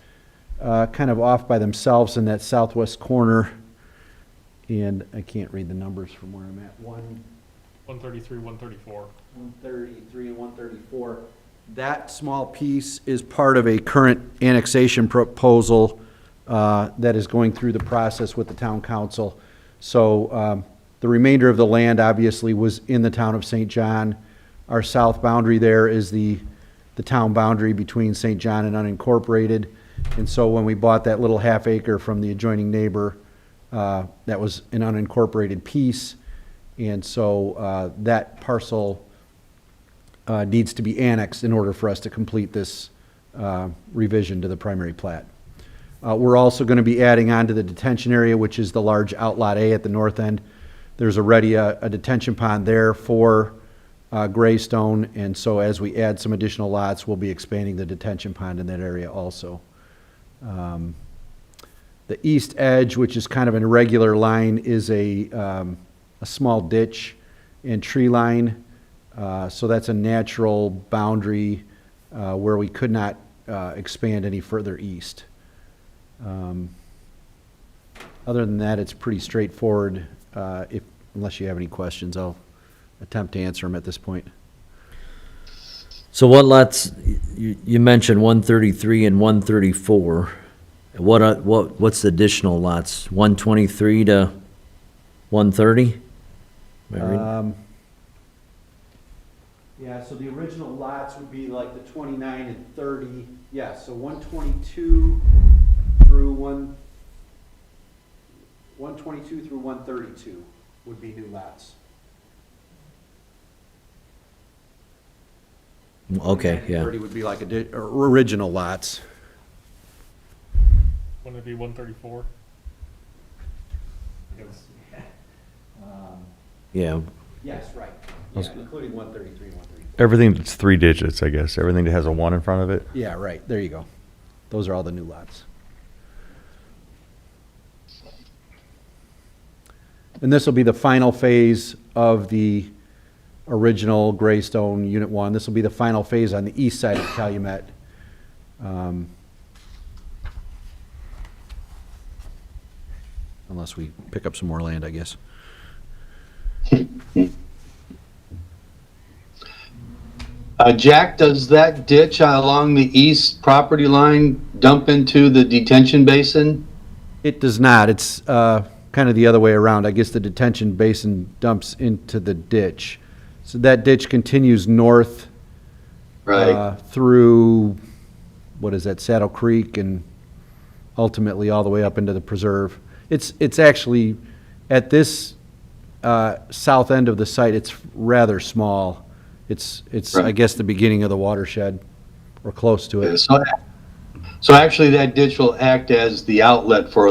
kind of off by themselves in that southwest corner, and I can't read the numbers from where I'm at. 133, 134. 133 and 134. That small piece is part of a current annexation proposal that is going through the process with the town council. So the remainder of the land obviously was in the town of St. John. Our south boundary there is the town boundary between St. John and unincorporated. And so when we bought that little half acre from the adjoining neighbor, that was an unincorporated piece. And so that parcel needs to be annexed in order for us to complete this revision to the primary plat. We're also going to be adding on to the detention area, which is the large outlot A at the north end. There's already a detention pond there for Greystone, and so as we add some additional lots, we'll be expanding the detention pond in that area also. The east edge, which is kind of an irregular line, is a small ditch and tree line. So that's a natural boundary where we could not expand any further east. Other than that, it's pretty straightforward. Unless you have any questions, I'll attempt to answer them at this point. So what lots, you mentioned 133 and 134. What's the additional lots? 123 to 130? Am I reading? Yeah, so the original lots would be like the 29 and 30. Yeah, so 122 through 122 through 132 would be new lots. Okay, yeah. 30 would be like original lots. Wouldn't it be 134? Because Yeah, Yes, right. Yeah, including 133 and 134. Everything that's 3 digits, I guess. Everything that has a 1 in front of it. Yeah, right. There you go. Those are all the new lots. And this will be the final phase of the original Greystone Unit 1. This will be the final phase on the east side of Calumet. Unless we pick up some more land, I guess. Jack, does that ditch along the east property line dump into the detention basin? It does not. It's kind of the other way around. I guess the detention basin dumps into the ditch. So that ditch continues north Right. through, what is that, Saddle Creek, and ultimately all the way up into the preserve. It's actually, at this south end of the site, it's rather small. It's I Right. guess, the beginning of the watershed, or close to it. So actually, that ditch will act as the outlet for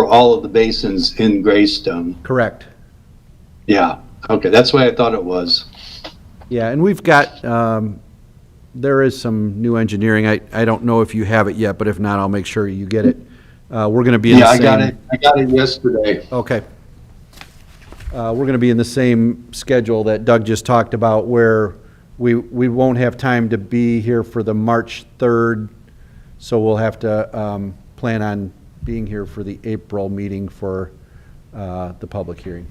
all of the basins in Greystone. Correct. Yeah. Okay, that's the way I thought it was. Yeah, and we've got, there is some new engineering. I don't know if you have it yet, but if not, I'll make sure you get it. We're going to be in the Yeah, same. I got it yesterday. Okay. We're going to be in the same schedule that Doug just talked about, where we won't have time to be here for the March 3rd, so we'll have to plan on being here for the April meeting for the public hearing.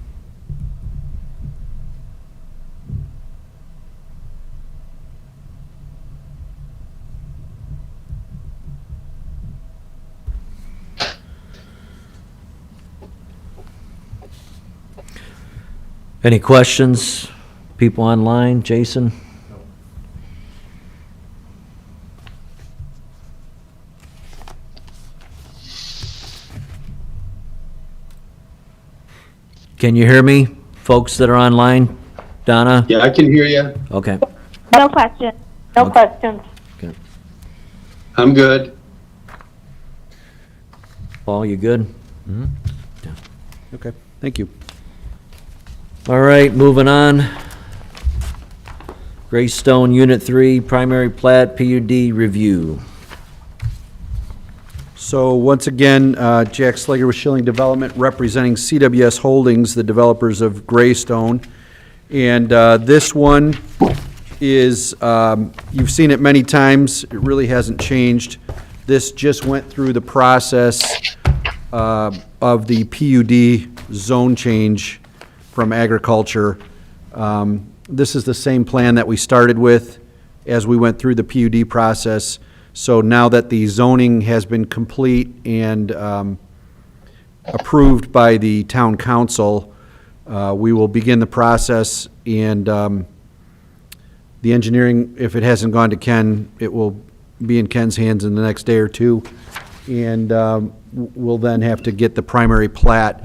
Any questions? People online, Jason? Can you hear me, folks that are online? Donna? Yeah, I can hear you. Okay. No question. No questions. I'm good. Paul, you good? Okay, thank you. All right, moving on. Greystone Unit 3, Primary Plat, PUD Review. So once again, Jack Slager with Schilling Development, representing CWS Holdings, the developers of Greystone. And this one is, you've seen it many times, it really hasn't changed. This just went through the process of the PUD zone change from agriculture. This is the same plan that we started with as we went through the PUD process. So now that the zoning has been complete and approved by the town council, we will begin the process, and the engineering, if it hasn't gone to Ken, it will be in Ken's hands in the next day or two. And we'll then have to get the primary plat.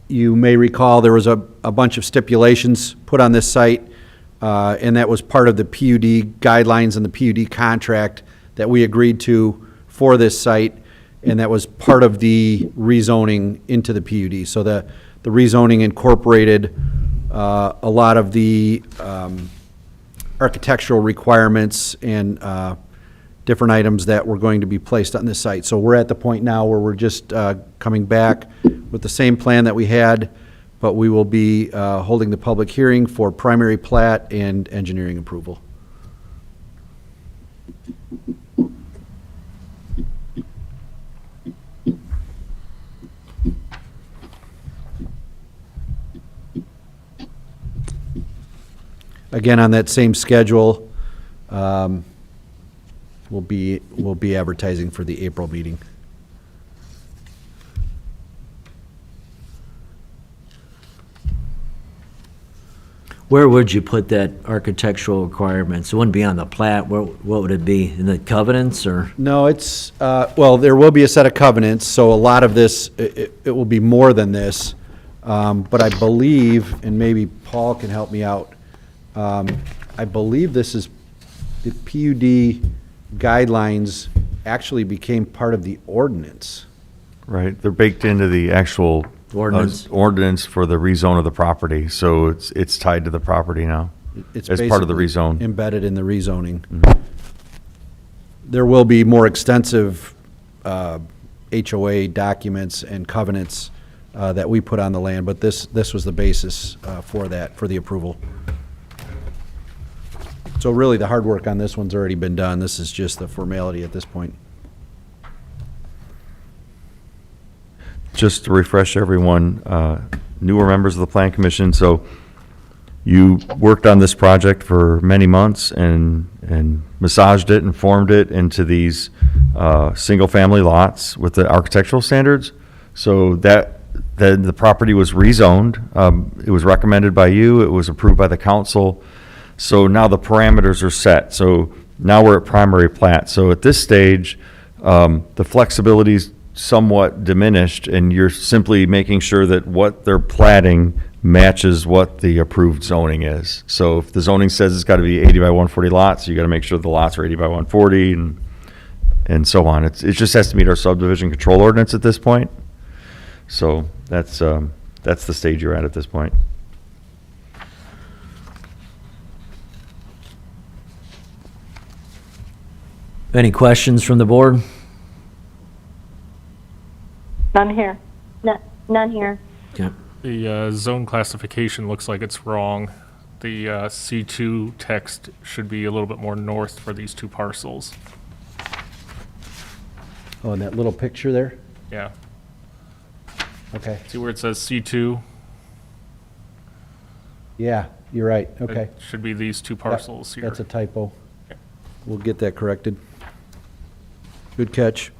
You may recall there was a bunch of stipulations put on this site, and that was part of the PUD guidelines and the PUD contract that we agreed to for this site, and that was part of the rezoning into the PUD. So the rezoning incorporated a lot of the architectural requirements and different items that were going to be placed on this site. So we're at the point now where we're just coming back with the same plan that we had, but we will be holding the public hearing for primary plat and engineering approval. Again, on that same schedule, we'll be advertising for the April meeting. Where would you put that architectural requirements? It wouldn't be on the plat. What would it be? In the covenants or? No, it's, well, there will be a set of covenants, so a lot of this, it will be more than this. But I believe, and maybe Paul can help me out, I believe this is, the PUD guidelines actually became part of the ordinance. Right, they're baked into the actual Ordinance. ordinance for the rezone of the property, so it's tied to the property now. It's As part of the basically rezone. embedded in the rezoning. There will be more extensive HOA documents and covenants that we put on the land, but this was the basis for that, for the approval. So really, the hard work on this one's already been done. This is just the formality at this point. Just to refresh everyone, newer members of the Plan Commission, so you worked on this project for many months and massaged it and formed it into these single-family lots with the architectural standards. So then the property was rezoned. It was recommended by you. It was approved by the council. So now the parameters are set. So now we're at primary plat. So at this stage, the flexibility's somewhat diminished, and you're simply making sure that what they're platting matches what the approved zoning is. So if the zoning says it's got to be 80 by 140 lots, you got to make sure the lots are 80 by 140 and so on. It just has to meet our subdivision control ordinance at this point. So that's the stage you're at this point. Any questions from the board? None here. None here. Okay. The zone classification looks like it's wrong. The C2 text should be a little bit more north for these two parcels. Oh, and that little picture there? Yeah. Okay. See where it says C2? Yeah, you're right, It okay. should be these two parcels here. That's a typo. We'll get that corrected. Good catch.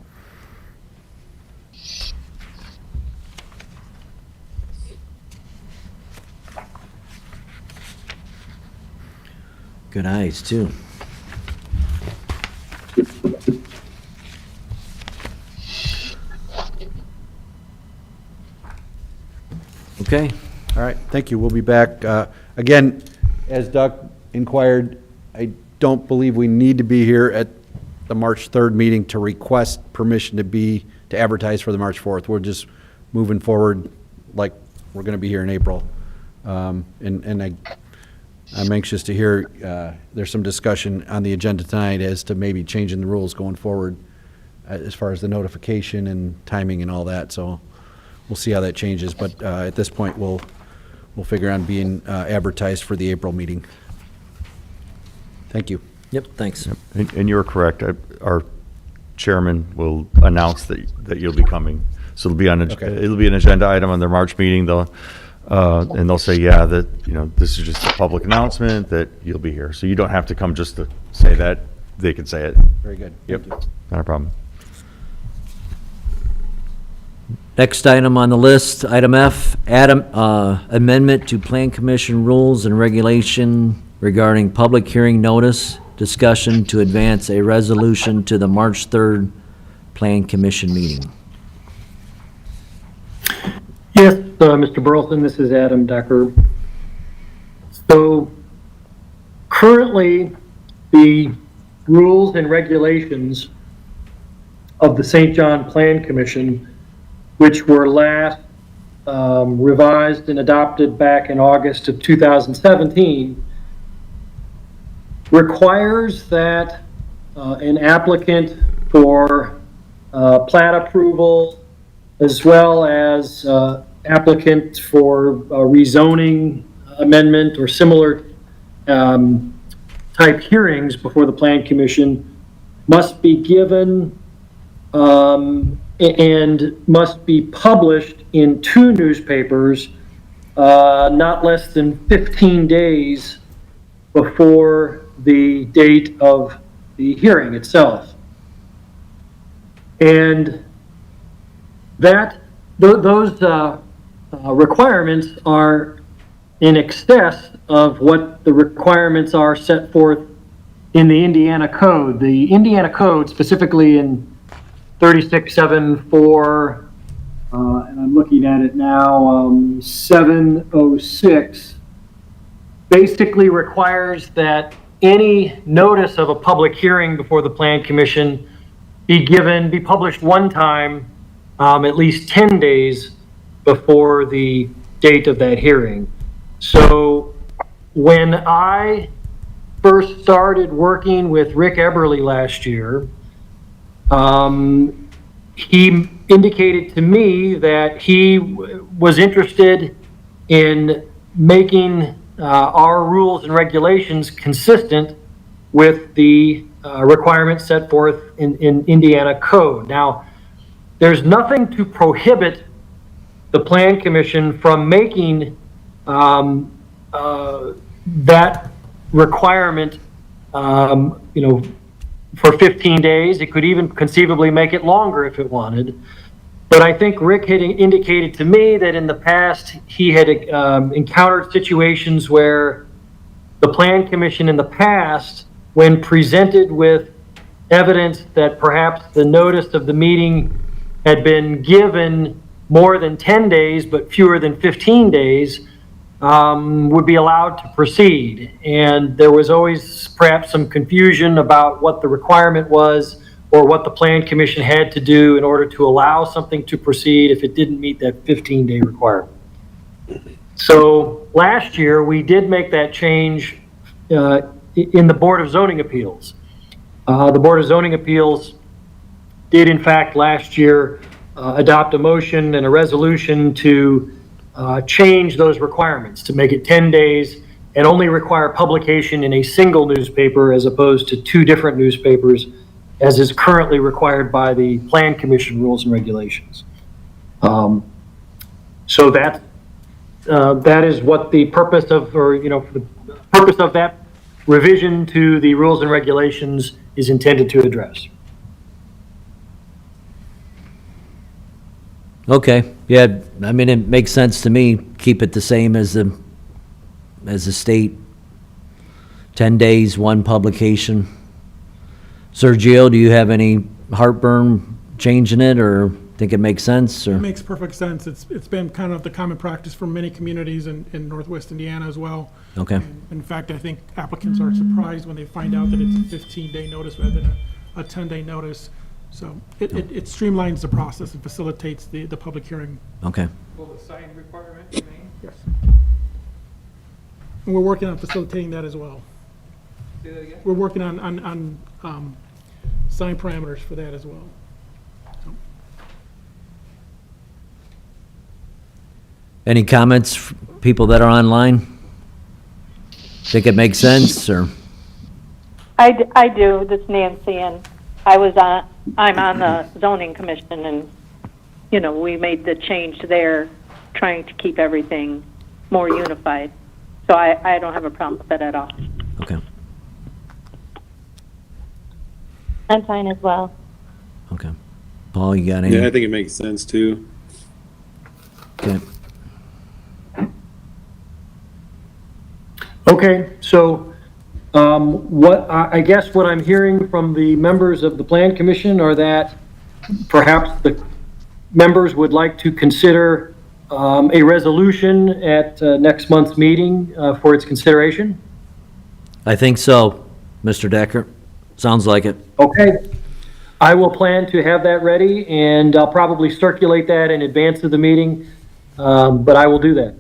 Good eyes, too. Okay. All right, thank you. We'll be back. Again, as Doug inquired, I don't believe we need to be here at the March 3rd meeting to request permission to advertise for the March 4th. We're just moving forward like we're going to be here in April. I'm anxious to hear, there's some discussion on the agenda tonight as to maybe changing the rules going forward as far as the notification and timing and all that. So we'll see how that changes. But at this point, we'll figure on being advertised for the April meeting. Thank you. Yep, thanks. And you're correct. Our chairman will announce that you'll be coming. So it'll be it'll be an agenda item on their March meeting. And they'll say, yeah, that, this is just a public announcement that you'll be here. So you don't have to come just to say that. They can say it. Very good. Yep, Thank you. not a problem. Next item on the list, item F, amendment to Plan Commission rules and regulation regarding public hearing notice, discussion to advance a resolution to the March 3rd Plan Commission meeting. Yes, Mr. Burleson, this is Adam Decker. So currently, the rules and regulations of the St. John Plan Commission, which were last revised and adopted back in August of 2017, requires that an applicant for plat approval, as well as applicant for rezoning amendment or similar type hearings before the Plan Commission must be given and must be published in 2 newspapers not less than 15 days before the date of the hearing itself. And those requirements are in excess of what the requirements are set forth in the Indiana Code. The Indiana Code, specifically in 3674, and I'm looking at it now, 706, basically requires that any notice of a public hearing before the Plan Commission be published one time, at least 10 days before the date of that hearing. So when I first started working with Rick Eberly last year, he indicated to me that he was interested in making our rules and regulations consistent with the requirements set forth in Indiana Code. Now, there's nothing to prohibit the Plan Commission from making that requirement, for 15 days. It could even conceivably make it longer if it wanted. But I think Rick had indicated to me that in the past he had encountered situations where the Plan Commission in the past, when presented with evidence that perhaps the notice of the meeting had been given more than 10 days but fewer than 15 days, would be allowed to proceed. And there was always perhaps some confusion about what the requirement was or what the Plan Commission had to do in order to allow something to proceed if it didn't meet that 15-day requirement. So last year, we did make that change in the Board of Zoning Appeals. The Board of Zoning Appeals did, in fact, last year adopt a motion and a resolution to change those requirements to make it 10 days and only require publication in a single newspaper as opposed to 2 different newspapers, as is currently required by the Plan Commission rules and regulations. So that is what the purpose of, the purpose of that revision to the rules and regulations is intended to address. Okay, yeah, I mean, it makes sense to me, keep it the same as the state 10 days, one publication. Sergio, do you have any heartburn changing it, or think it makes sense, It or? makes perfect sense. It's been kind of the common practice for many communities in Northwest Indiana as well. Okay, And in fact, I think applicants are surprised when they find out that it's a 15-day notice rather than a 10-day notice. So it streamlines the process and facilitates the public hearing. okay. Will the sign requirement remain? Yes. And we're working on facilitating that as well. Say that again? We're working on sign parameters for that as well. Any comments, people that are online? Think it makes sense, or? I do, this is Nancy, and I'm on the zoning commission, and, you know, we made the change there, trying to keep everything more unified. So I don't have a problem with that at all. Okay, I'm fine as well. okay. Paul, you got any? Yeah, I think it makes sense too. Okay. Okay, so I guess what I'm hearing from the members of the Plan Commission are that perhaps the members would like to consider a resolution at next month's meeting for its consideration. I think so, Mr. Decker. Sounds like it. Okay. I will plan to have that ready, and I'll probably circulate that in advance of the meeting, but I will do that.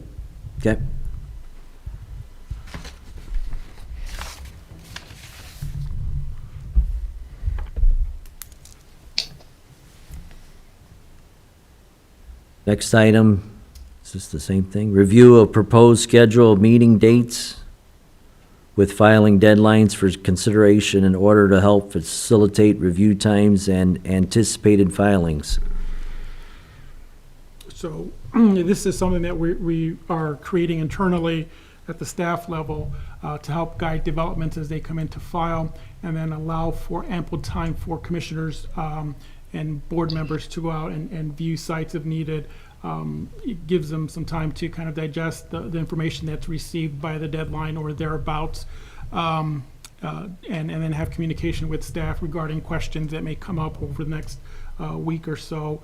Okay. Next item, is this the same thing? Review of proposed schedule of meeting dates with filing deadlines for consideration in order to help facilitate review times and anticipated filings. So this is something that we are creating internally at the staff level to help guide developments as they come into file, and then allow for ample time for commissioners and board members to go out and view sites if needed. It gives them some time to kind of digest the information that's received by the deadline or thereabouts, and then have communication with staff regarding questions that may come up over the next week or so,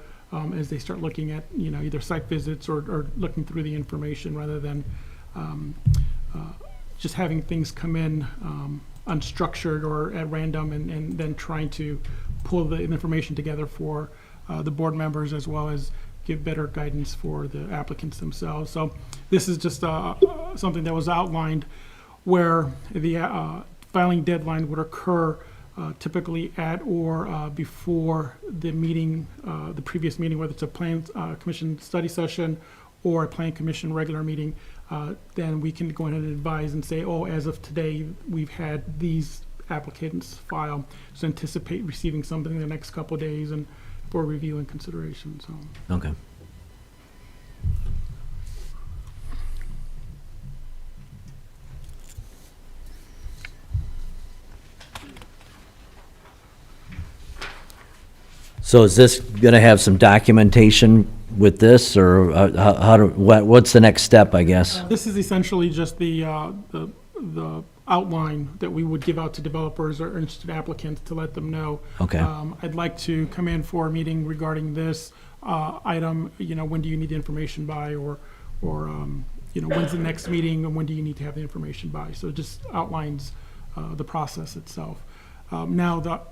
as they start looking at, you know, either site visits or looking through the information, rather than just having things come in unstructured or at random, and then trying to pull the information together for the board members, as well as give better guidance for the applicants themselves. So this is just something that was outlined where the filing deadline would occur typically at or before the meeting, the previous meeting, whether it's a plan commission study session or a plan commission regular meeting. Then we can go ahead and advise and say, oh, as of today, we've had these applicants file, so anticipate receiving something in the next couple of days and for review and consideration, so. Okay. So is this gonna have some documentation with this, or what's the next step, I guess? This is essentially just the outline that we would give out to developers or interested applicants to let them know. Okay. I'd like to come in for a meeting regarding this item, you know, when do you need the information by, or you know, when's the next meeting and when do you need to have the information by? So it just outlines the process itself. Now,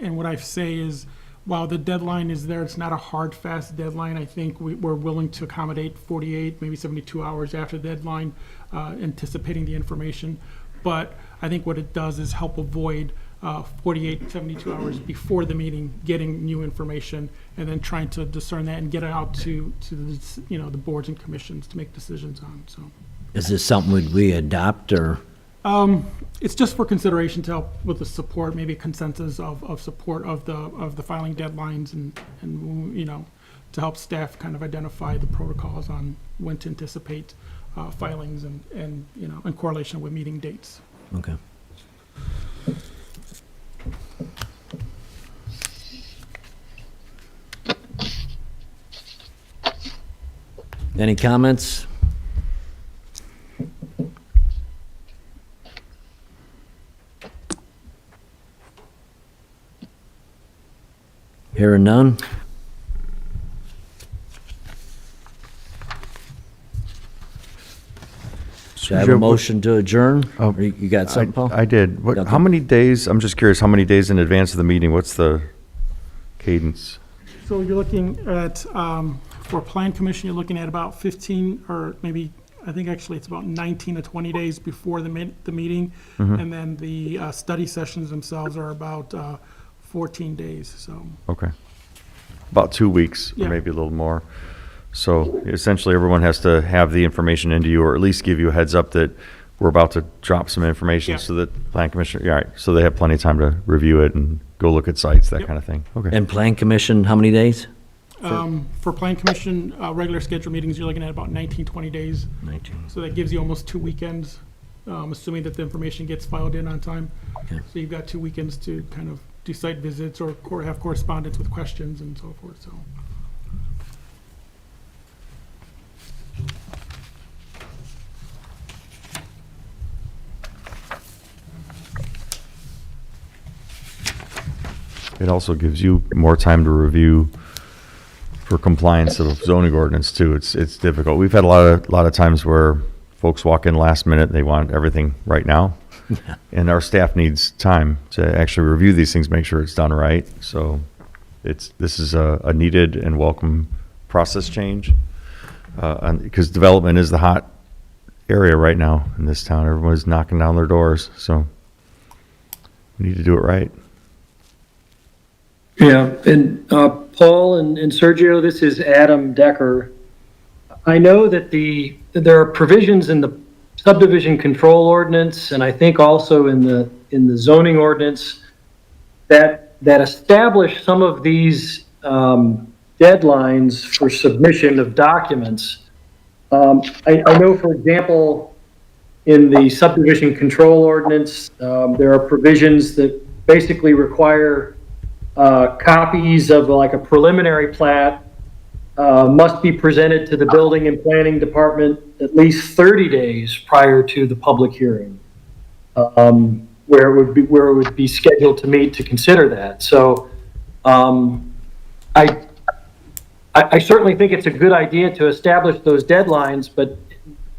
and what I say is, while the deadline is there, it's not a hard, fast deadline. I think we're willing to accommodate 48, maybe 72 hours after the deadline, anticipating the information. But I think what it does is help avoid 48, 72 hours before the meeting, getting new information, and then trying to discern that and get it out to the, you know, the boards and commissions to make decisions on, so. Is this something we adopt, or? It's just for consideration to help with the support, maybe consensus of support of the filing deadlines, and you know, to help staff kind of identify the protocols on when to anticipate filings and you know, in correlation with meeting dates. Okay. Any comments? Hearing none? Should I have a Joe, what- motion to adjourn? Oh, Or you got something, Paul? I did. What, Okay. how many days, I'm just curious, how many days in advance of the meeting? What's the cadence? So you're looking at, for Plan Commission, you're looking at about 15, or maybe, I think actually it's about 19 to 20 days before the meeting. And then the study sessions themselves are about 14 days, so. Okay. About 2 weeks, or Yeah. maybe a little more. So essentially, everyone has to have the information into you, or at least give you a heads up that we're about to drop some information Yeah. so that Plan Commissioner, yeah, all right, so they have plenty of time to review it and go look at sites, that Yep. kind of thing. Okay. And Plan Commission, how many days? For Plan Commission, regular scheduled meetings, you're looking at about 19, 20 days. 19. So that gives you almost 2 weekends, assuming that the information gets filed in on time. Okay. So you've got 2 weekends to kind of do site visits or have correspondence with questions and so forth, so. It also gives you more time to review for compliance of zoning ordinance too. It's difficult. We've had a lot of times where folks walk in last minute, they want everything right now. And our staff needs time to actually review these things, make sure it's done right. So this is a needed and welcome process change. Because development is the hot area right now in this town. Everyone's knocking down their doors, so we need to do it right. Yeah, and Paul and Sergio, this is Adam Decker. I know that there are provisions in the subdivision control ordinance, and I think also in the zoning ordinance that establish some of these deadlines for submission of documents. I know, for example, in the subdivision control ordinance, there are provisions that basically require copies of like a preliminary plat must be presented to the building and planning department at least 30 days prior to the public hearing, where it would be scheduled to meet to consider that. So I certainly think it's a good idea to establish those deadlines, but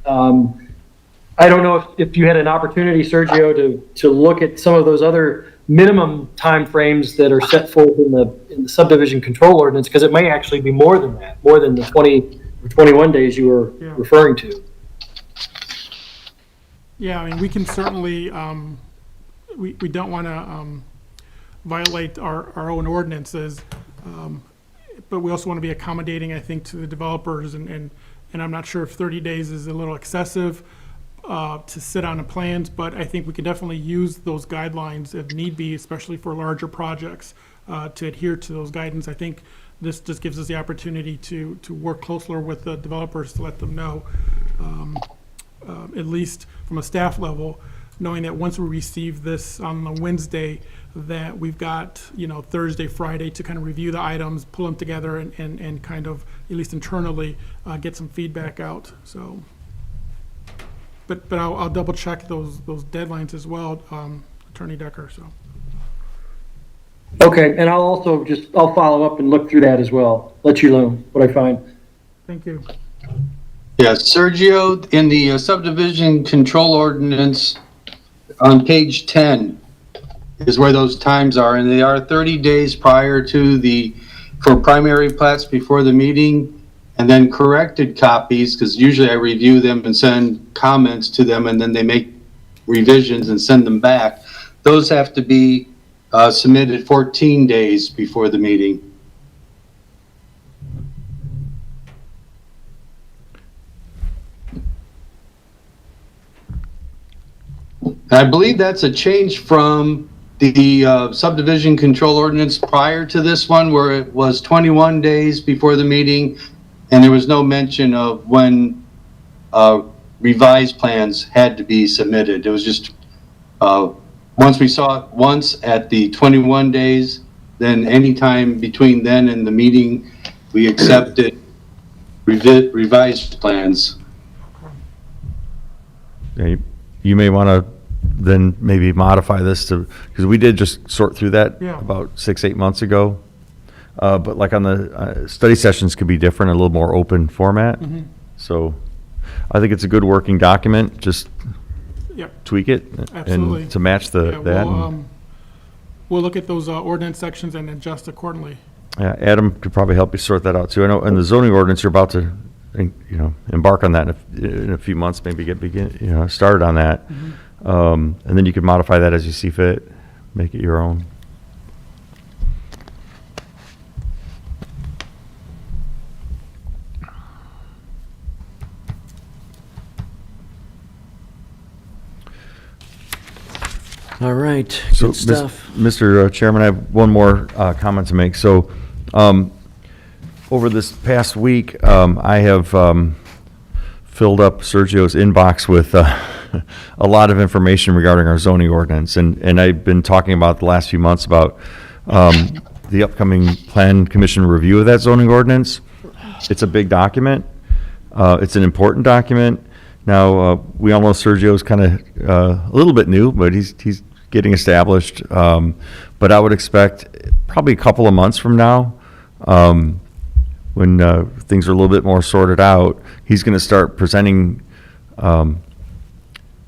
I don't know if you had an opportunity, Sergio, to look at some of those other minimum timeframes that are set forth in the subdivision control ordinance, because it may actually be more than that, more than the 20 or 21 days you were Yeah. referring to. Yeah, I mean, we can certainly, we don't want to violate our own ordinances, but we also want to be accommodating, I think, to the developers, and I'm not sure if 30 days is a little excessive to sit on the plans, but I think we can definitely use those guidelines if need be, especially for larger projects, to adhere to those guidance. I think this just gives us the opportunity to work closer with the developers to let them know, at least from a staff level, knowing that once we receive this on the Wednesday, that we've got, Thursday, Friday to kind of review the items, pull them together and kind of, at least internally, get some feedback out, so. But I'll double check those deadlines as well, Attorney Decker, so. Okay, and I'll follow up and look through that as well, let you know what I find. Thank you. Yeah, Sergio, in the subdivision control ordinance, on page 10 is where those times are, and they are 30 days prior to for primary plats before the meeting, and then corrected copies, because usually I review them and send comments to them, and then they make revisions and send them back. Those have to be submitted 14 days before the meeting. I believe that's a change from the subdivision control ordinance prior to this one, where it was 21 days before the meeting, and there was no mention of when revised plans had to be submitted. It was just, once we saw it once at the 21 days, then anytime between then and the meeting, we accepted revised plans. Yeah, you may want to then maybe modify this to, because we did just sort through that Yeah. about 6-8 months ago. But like on the study sessions could be different, a little more open format. So I think it's a good working document, just Yep. tweak it Absolutely. and to match Yeah, that. we'll look at those ordinance sections and adjust accordingly. Yeah, Adam could probably help you sort that out too. I know in the zoning ordinance, you're about to, embark on that in a few months, maybe started on that. And then you could modify that as you see fit, make it your own. All right, So, good stuff. Mr. Chairman, I have one more comment to make. So, over this past week, I have filled up Sergio's inbox with a lot of information regarding our zoning ordinance. And I've been talking about the last few months about the upcoming Plan Commission review of that zoning ordinance. It's a big document. It's an important document. Now, we all know Sergio's kind of a little bit new, but he's getting established. But I would expect probably a couple of months from now, when things are a little bit more sorted out, he's going to start presenting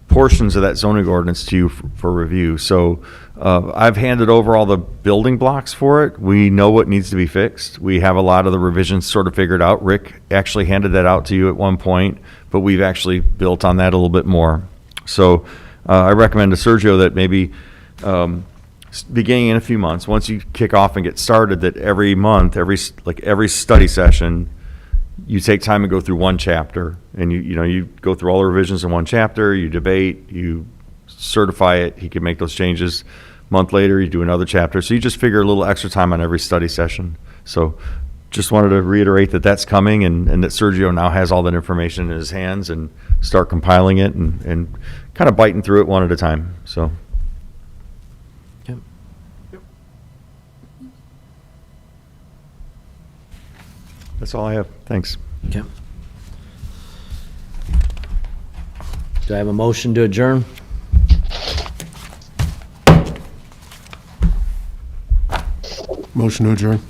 portions of that zoning ordinance to you for review. So I've handed over all the building blocks for it. We know what needs to be fixed. We have a lot of the revisions sort of figured out. Rick actually handed that out to you at one point, but we've actually built on that a little bit more. So I recommend to Sergio that maybe beginning in a few months, once you kick off and get started, that every month, every study session, you take time and go through one chapter, and you go through all the revisions in one chapter, you debate, you certify it, he can make those changes. A month later, you do another chapter. So you just figure a little extra time on every study session. So just wanted to reiterate that that's coming, and that Sergio now has all that information in his hands and start compiling it and kind of biting through it one at a time. So. Yep. That's all I have. Thanks. Okay. Do I have a motion to adjourn? Motion to adjourn.